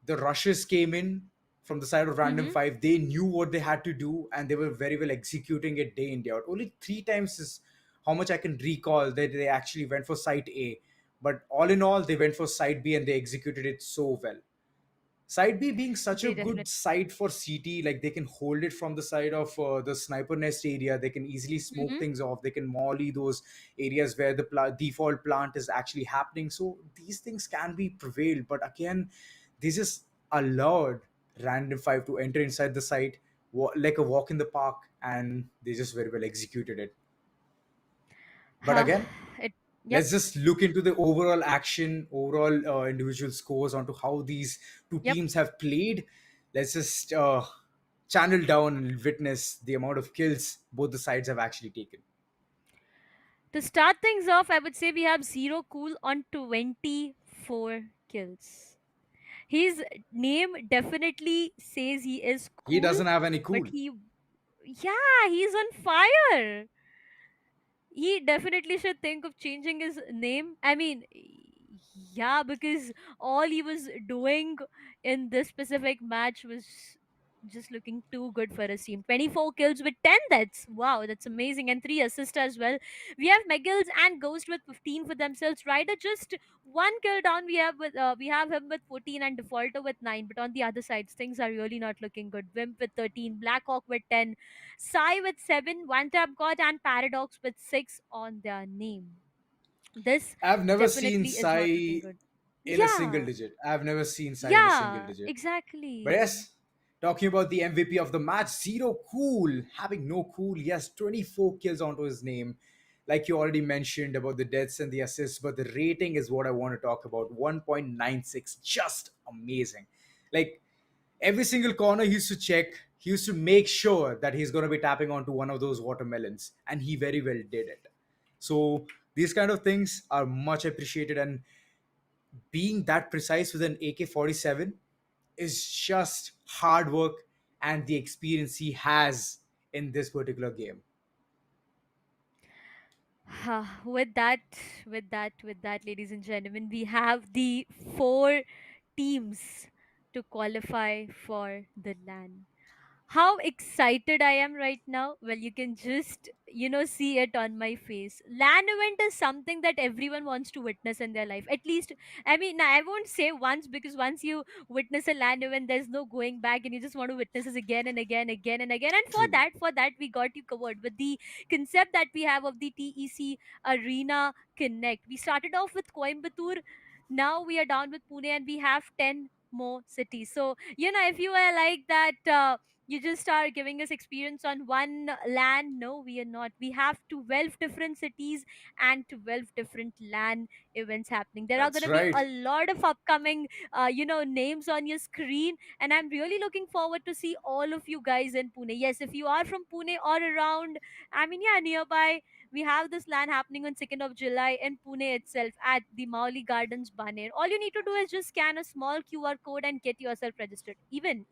The rushes came in from the side of Random Mm-hmm. 5. They knew what they had to do and they were very well executing it day in, day out. Only three times is how much I can recall that they actually went for site A. But all in all, they went for site B and they executed it so well. Side B being such a They good definitely. side for CT, like they can hold it from the side of the sniper nest area. They can easily smoke Mm-hmm. things off. They can molly those areas where the default plant is actually happening. So these things can be prevailed. But again, they just allowed Random 5 to enter inside the site like a walk in the park, and they just very well executed it. But Huh. again, It. Yep. let's just look into the overall action, overall individual scores onto how these two Yep. teams have played. Let's just channel down and witness the amount of kills both the sides have actually taken. To start things off, I would say we have Zero Cool on 24 kills. His name definitely says he is He cool, doesn't have any but cool. yeah, he's on fire. He definitely should think of changing his name. I mean, yeah, because all he was doing in this specific match was just looking too good for his team. 24 kills with 10 deaths. Wow, that's amazing. And 3 assists as well. We have Megils and Ghost with 15 for themselves. Ryder just one kill down. We have him with 14 and Defaulter with 9. But on the other sides, things are really not looking good. Wimp with 13, Blackhawk with 10, Sai with 7, One Tap God, and Paradox with 6 on their name. This I've never seen definitely is not looking Sai. good. in a single Yeah, digit. I've never seen Sai in a single yeah, digit. But exactly. yes, talking about the MVP of the match, Zero Cool, having no cool, yes, 24 kills onto his name. Like you already mentioned about the deaths and the assists, but the rating is what I want to talk about. 1.96, just amazing. Like every single corner he used to check, he used to make sure that he's going to be tapping onto one of those watermelons, and he very well did it. So these kind of things are much appreciated, and being that precise with an AK-47 is just hard work and the experience he has in this particular game. with that, ladies and gentlemen, we have the four teams to qualify for the LAN. How excited I am right now. Well, you can just, see it on my face. LAN event is something that everyone wants to witness in their life. At least, I mean, I won't say once, because once you witness a LAN event, there's no going back and you just want to witness it again and again, again and again. And True. for that, we got you covered with the concept that we have of the TEC Arena Connect. We started off with Coimbatore. Now we are down with Pune and we have 10 more cities. So, if you are like that, you just are giving us experience on one LAN. No, we are not. We have 12 different cities and 12 different LAN events happening. There are going That's to be right. a lot of upcoming, names on your screen. And I'm really looking forward to see all of you guys in Pune. Yes, if you are from Pune or around, I mean, yeah, nearby, we have this LAN happening on 2nd of July in Pune itself at the Mauli Gardens, Baner. All you need to do is just scan a small QR code and get yourself registered. Even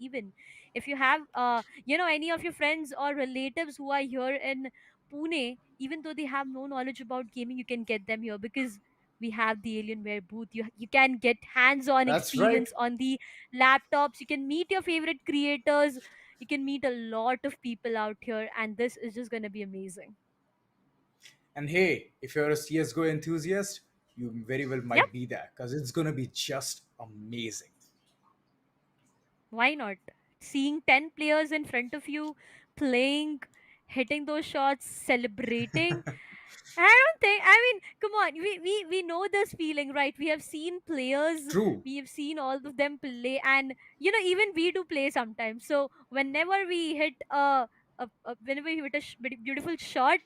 if you have any of your friends or relatives who are here in Pune, even though they have no knowledge about gaming, you can get them here, because we have the Alienware booth. You can get hands-on That's right. experience on the laptops. You can meet your favorite creators. You can meet a lot of people out here, and this is just gonna be amazing. And hey, if you're a CSGO enthusiast, you very well Yep. might be there because it's going to be just amazing. Why not? Seeing 10 players in front of you playing, hitting those shots, celebrating. I don't think, I mean, come on, we know this feeling, right? We have seen players, True. we have seen all of them play, and even we do play sometimes. So whenever we hit whenever we hit a beautiful shot,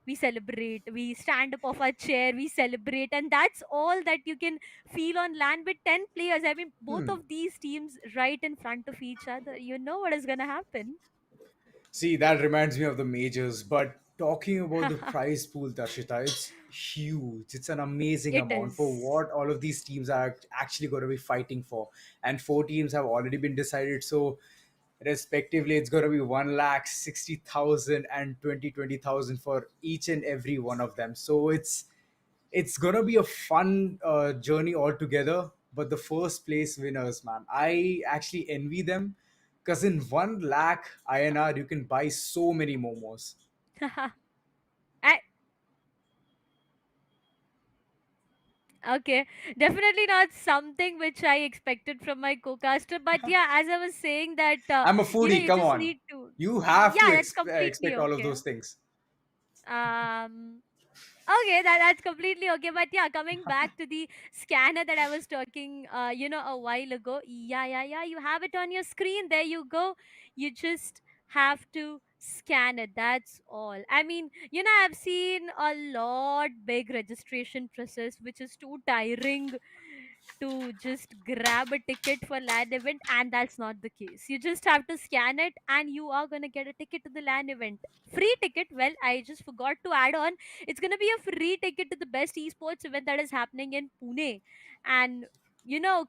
we celebrate, we stand up off our chair, we celebrate, and that's all that you can feel on land with 10 players. I mean, both Hmm. of these teams right in front of each other. You know what is gonna happen. See, that reminds me of the majors, but talking about the prize pool, Darshita, it's huge. It's an amazing It amount for is. what all of these teams are actually going to be fighting for. And four teams have already been decided. So, respectively, it's going to be 1,60,000 and 20,000 for each and every one of them. So, it's gonna be a fun journey altogether. But the first place winners, man, I actually envy them because in 1 lakh INR you can buy so many momos. I, Okay, definitely not something which I expected from my co-caster. But yeah, as I was saying that, I'm a foodie. you Come just on, need to. you have to Yeah, that's completely expect all of okay. those things. Um, okay, that's completely okay. But yeah, coming back to the scanner that I was talking, a while ago. Yeah. You have it on your screen. There you go. You just have to scan it. That's all. I mean, I've seen a lot big registration process, which is too tiring to just grab a ticket for LAN event, and that's not the case. You just have to scan it and you are gonna get a ticket to the LAN event. Free ticket. Well, I just forgot to add on. It's gonna be a free ticket to the best esports event that is happening in Pune. And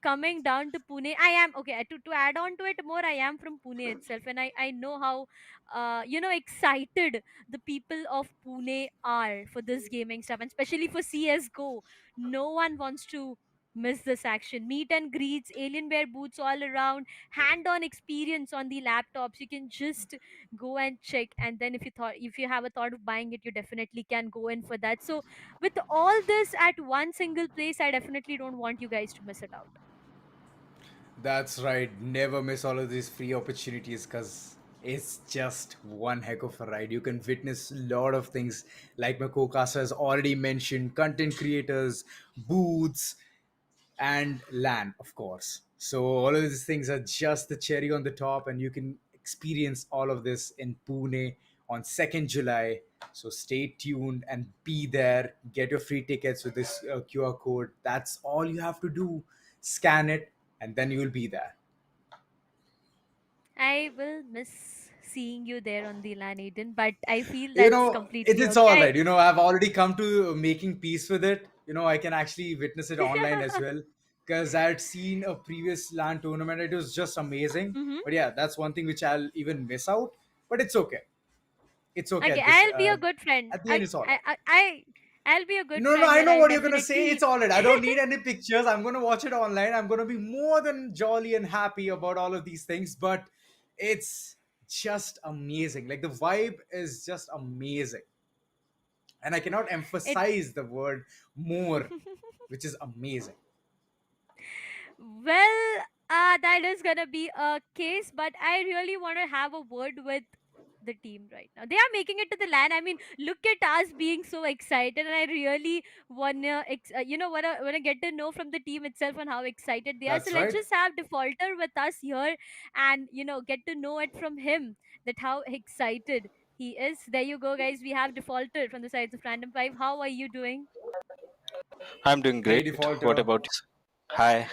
coming down to Pune, I am okay. To add on to it more, I am from Pune itself, and I know how excited the people of Pune are for this gaming stuff, and especially for CS:GO. No one wants to miss this action. Meet and greets, Alienware booths all around, hand-on experience on the laptops. You can just go and check, and then if you have a thought of buying it, you definitely can go in for that. So with all this at one single place, I definitely don't want you guys to miss it out. That's right. Never miss all of these free opportunities because it's just one heck of a ride. You can witness a lot of things, like my co-caster has already mentioned: content creators, booths, and LAN, of course. So all of these things are just the cherry on the top, and you can experience all of this in Pune on 2nd July. So stay tuned and be there. Get your free tickets with this QR code. That's all you have to do. Scan it, and then you'll be there. I will miss seeing you there on the LAN, Eden, but I feel You that's know, completely it's all okay. right. I've already come to making peace with it. I can actually witness it online as well, because I had seen a previous LAN tournament. It was just amazing. Mm-hmm. But yeah, that's one thing which I'll even miss out. But it's okay. It's okay Okay, at this I'll be a good friend. at the end. It's all right. I'll be a good No, no, friend, I and know I'll what you're gonna say. It's definitely. all right. I don't need any pictures. I'm gonna watch it online. I'm gonna be more than jolly and happy about all of these things. But it's just amazing. Like, the vibe is just amazing, and I cannot It. emphasize the word more, which is amazing. Well, that is gonna be a case, but I really want to have a word with the team right now. They are making it to the land. I mean, look at us being so excited, and I really wanna get to know from the team itself on how excited they are. So That's let's right. just have defaulter with us here, and get to know it from him that how excited he is. There you go, guys. We have defaulter from the sides of Random Five. How are you doing? I'm doing Hey, great. What defaulter. about you? Hi,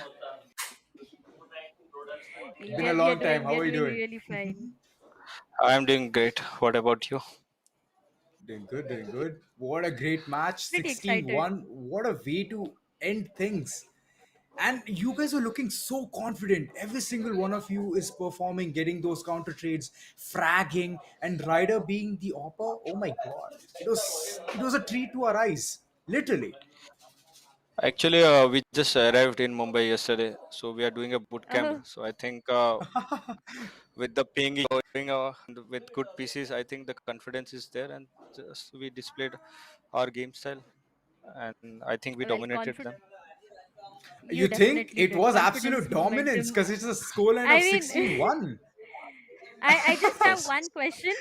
Been a We are long time. doing we How are are you doing doing? really fine. I'm doing great. What about you? Doing good, doing good. What a great match. Pretty 16 excited. 1. What a way to end things. And you guys are looking so confident. Every single one of you is performing, getting those counter trades, fragging, and Ryder being the opper. Oh my god. It was a treat to our eyes. Literally. Actually, we just arrived in Mumbai yesterday, so we are doing a boot camp. Oh, So I think with the ping and with good pieces, I think the confidence is there, and just we displayed our game style, and I think we well, dominated confident. them. You You think definitely it did. was Confidence, absolute dominance momentum. because it's a scoreline I of mean, 16-1. I just have Yes. one question.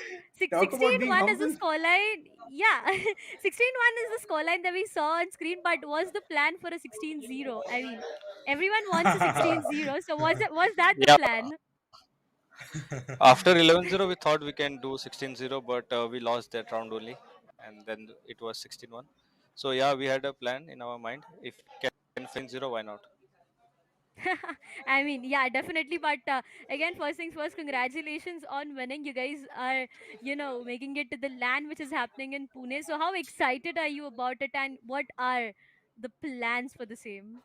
Talk about being 16-1 is the humble. scoreline. Yeah, 16-1 is the scoreline that we saw on screen, but was the plan for a 16-0? I mean, everyone wants a 16-0, so was that the Yeah. plan? After 11-0, we thought we can do 16-0, but we lost that round only, and then it was 16-1. So yeah, we had a plan in our mind. If we can finish 0, why not? I mean, yeah, definitely. But again, first things first, congratulations on winning. You guys are, making it to the land which is happening in Pune. So, how excited are you about it, and what are the plans for the same?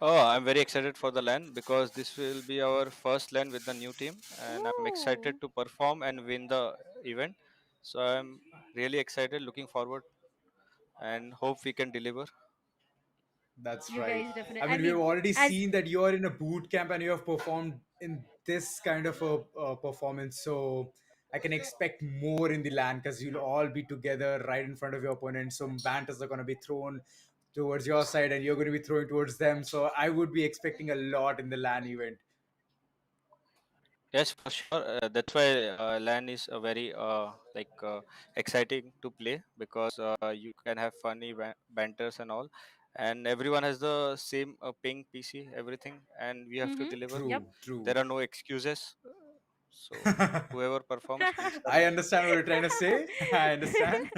Oh, I'm very excited for the LAN because this will be our first LAN with the new team, and I'm excited Ooh, to perform and win the event. So I'm really excited, looking forward, and hope we can deliver. That's you right. guys definitely. I I mean, we've mean, already as seen that you are in a boot camp and you have performed in this kind of a performance. So I can expect more in the land because you'll all be together right in front of your opponent. Some banters are going to be thrown towards your side and you're going to be throwing towards them. So I would be expecting a lot in the LAN event. Yes, for sure. That's why LAN is a very exciting to play because you can have funny banters and all, and everyone has the same ping PC, everything, and we have to mm-hmm, deliver. yep. True, true. There are no excuses. So whoever performs wins the I game. understand what you're trying to say. I understand.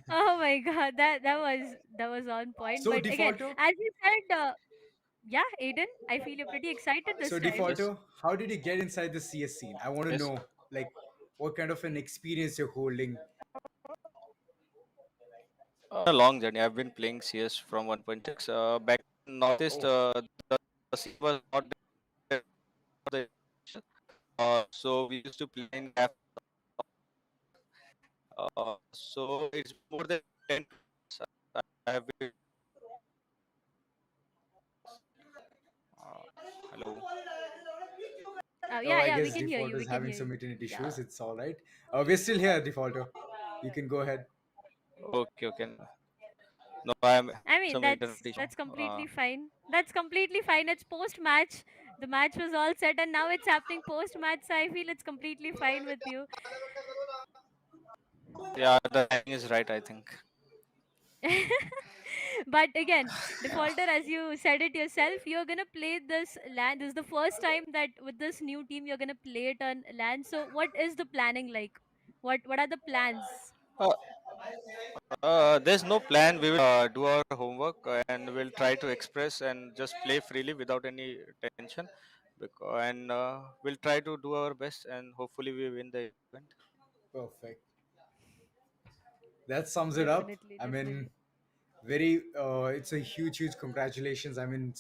Oh my god, that was on point. So, But again, defaulter, as you said, yeah, Aiden, I feel you're pretty excited this So, time. Yes, defaulter, how did you get inside the CS scene? I want to yes. know, like, what kind of an experience you're holding. A long journey. I've been playing CS from 1.6. Back in Northeast, Oh, the scene was not there for the so we used to play in cafes. So it's more than 10 years I have been. Uh, Hello. oh, Yeah, I yeah, we guess can hear defaulter you. is We can having hear some you. internet issues. Yeah. It's all right. We're still here, defaulter. You can go ahead. Okay, okay. No, I am I mean, some internet issue. that's completely fine. That's completely fine. It's post match. The match was all set, and now it's happening post match. So I feel it's completely fine with you. Yeah, the timing is right, I think. But again, defaulter, as you said it yourself, you're gonna play this land. This is the first time that with this new team you're gonna play it on land. So what is the planning like? What are the plans? Uh, there's no plan. We will do our homework and we'll try to express and just play freely without any tension. And we'll try to do our best and hopefully we win the event. Perfect. That sums it up. Definitely, I mean, definitely. very it's a huge congratulations. I mean,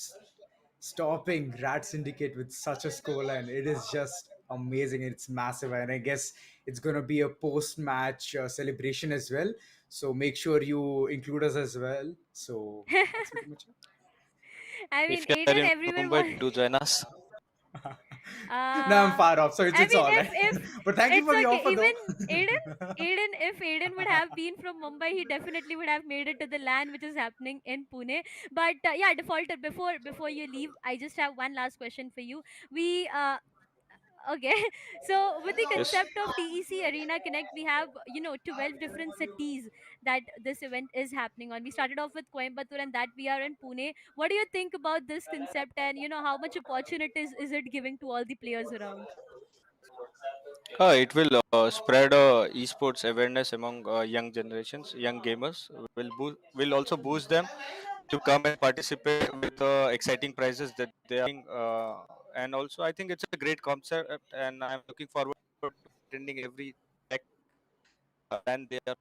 stopping Rad Syndicate with such a scoreline, it is just amazing. It's massive, and I guess it's going to be a post match celebration as well, so make sure you include us as well. So that's pretty much it. I mean, If you are Aiden, in everyone Mumbai, was. do join us. Now I'm Uh, far off, so it's I it's mean, all right. if But thank you it's for the okay, offer even though. If Aiden would have been from Mumbai, he definitely would have made it to the LAN, which is happening in Pune. But yeah, defaulter. Before you leave, I just have one last question for you. We Okay, so with the Yes. concept of TEC Arena Connect, we have 12 different cities that this event is happening on. We started off with Coimbatore, and that we are in Pune. What do you think about this concept, and how much opportunities is it giving to all the players around? It will spread esports awareness among young generations, young gamers. Will also boost them to come and participate with exciting prizes that they are getting. And also, I think it's a great concept, and I'm looking forward to attending every tech and they are.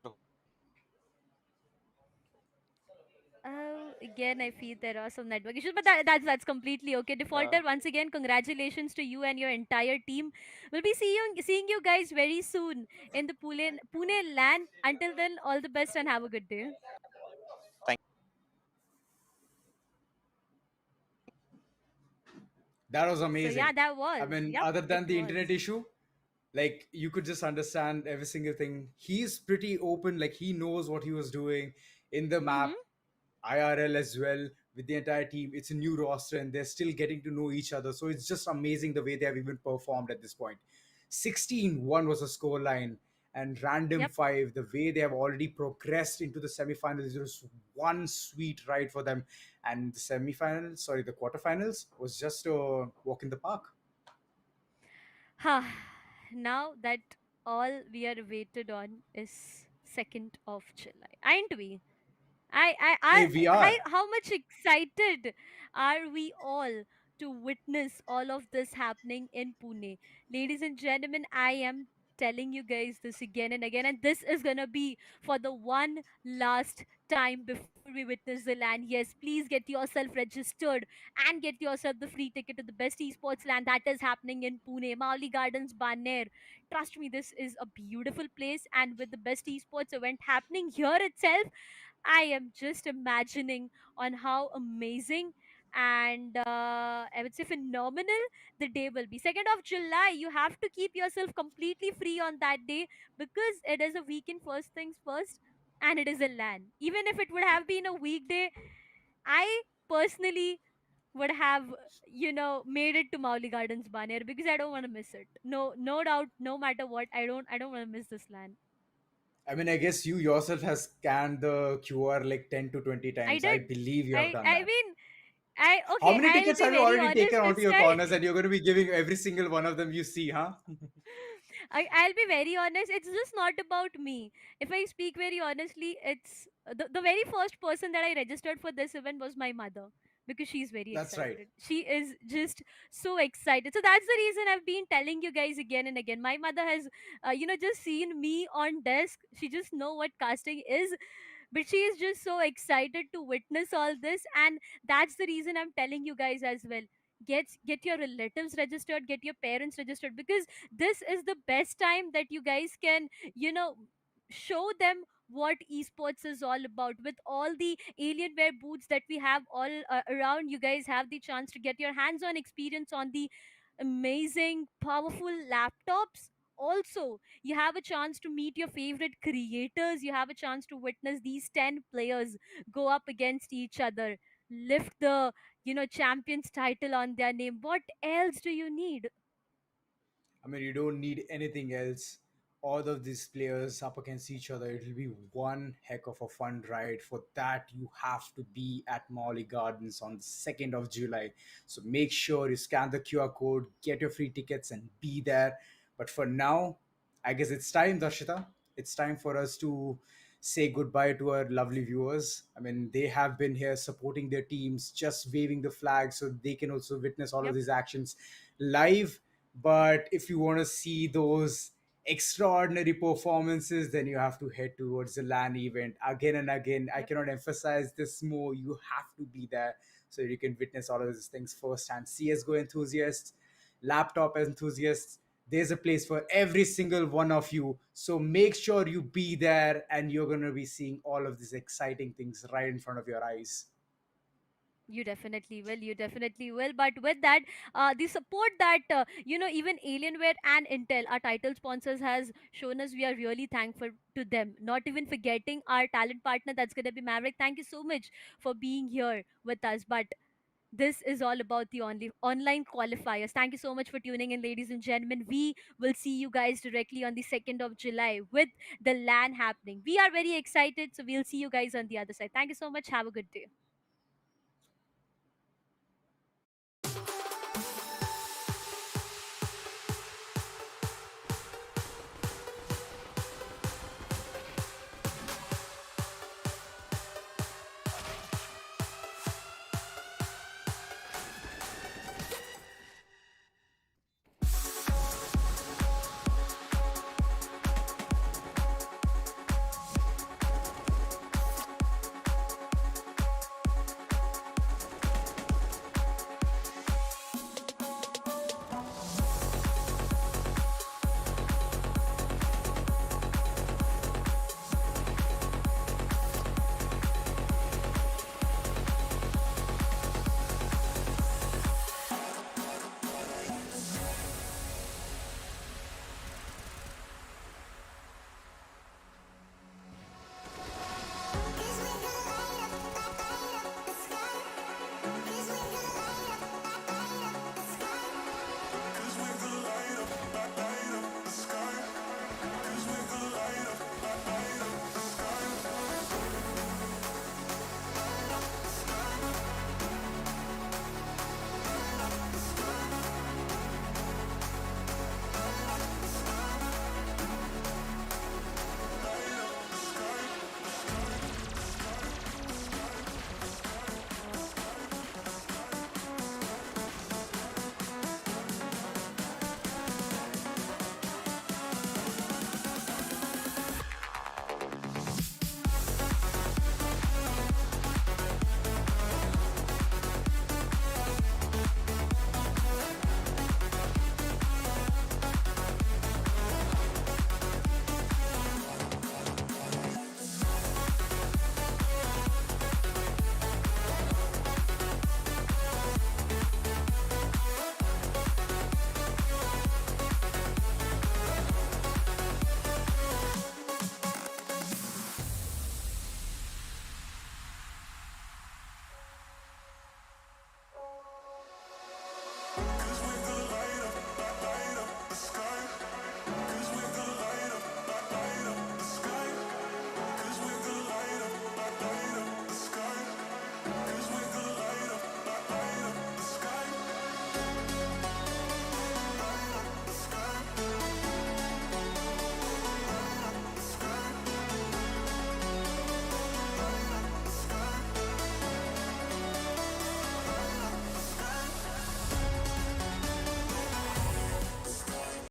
Again, I feel there are some network issues, but that's completely okay. Uh, Defaulter, once again, congratulations to you and your entire team. We'll be seeing you guys very soon in the Pune LAN. Until then, all the best and have a good day. thank That was So yeah, amazing. that I was. mean, Yep, other it than the was. internet issue, like you could just understand every single thing. He's pretty open, like he knows what he was doing in the Mm-hmm. map, IRL as well, with the entire team. It's a new roster and they're still getting to know each other. So it's just amazing the way they have even performed at this point. 16-1 was a scoreline, and random Yep. 5, the way they have already progressed into the semifinals, there was one sweet ride for them. And the semifinals, sorry, the quarterfinals was just a walk in the park. Now that all we are waited on is 2nd of July, aren't we? Hey, we are. How much excited are we all to witness all of this happening in Pune? Ladies and gentlemen, I am telling you guys this again and again, and this is gonna be for the one last time before we witness the land. Yes, please get yourself registered and get yourself the free ticket to the best esports land that is happening in Pune, Mauli Gardens, Baner. Trust me, this is a beautiful place, and with the best esports event happening here itself, I am just imagining on how amazing and I would say phenomenal the day will be. 2nd of July, you have to keep yourself completely free on that day because it is a weekend, first things first, and it is a LAN. Even if it would have been a weekday, I personally would have made it to Mauli Gardens Baner because I don't want to miss it. No doubt, no matter what, I don't want to miss this LAN. I mean, I guess you yourself has scanned the QR like 10 to 20 I times. I did. believe you have I done I that. mean, How okay, many I'll tickets be have you very already taken honest onto this your time. corners and you're going to be giving every single one of them you see, huh? I'll be very honest. It's just not about me. If I speak very honestly, it's the very first person that I registered for this event was my mother because she's very That's right. excited. She is just so excited. So that's the reason I've been telling you guys again and again. My mother has, just seen me on desk. She just know what casting is, but she is just so excited to witness all this, and that's the reason I'm telling you guys as well. Get your relatives registered, get your parents registered, because this is the best time that you guys can you know show them what esports is all about. With all the alienware booths that we have all around, you guys have the chance to get your hands on experience on the amazing powerful laptops. Also, you have a chance to meet your favorite creators. You have a chance to witness these 10 players go up against each other, lift the champions title on their name. What else do you need? I mean, you don't need anything else. all of these players up against each other. It'll be one heck of a fun ride. For that, you have to be at Molly Gardens on the 2nd of July. So make sure you scan the QR code, get your free tickets, and be there. But for now, I guess it's time, Darshita. It's time for us to say goodbye to our lovely viewers. I mean, they have been here supporting their teams, just waving the flag so they can also witness all of Yep. these actions live. But if you want to see those extraordinary performances, then you have to head towards the LAN event again and again. I Yep. cannot emphasize this more. You have to be there so you can witness all of these things firsthand. CSGO enthusiasts, laptop enthusiasts, there's a place for every single one of you. So make sure you be there and you're going to be seeing all of these exciting things right in front of your eyes. You definitely will. You definitely will. But with that, the support that even Alienware and Intel, our title sponsors, has shown us, we are really thankful to them. Not even forgetting our talent partner, that's gonna be Maverick. Thank you so much for being here with us. But this is all about the only online qualifiers. Thank you so much for tuning in, ladies and gentlemen. We will see you guys directly on the 2nd of July with the LAN happening. We are very excited, so we'll see you guys on the other side. Thank you so much. Have a good day.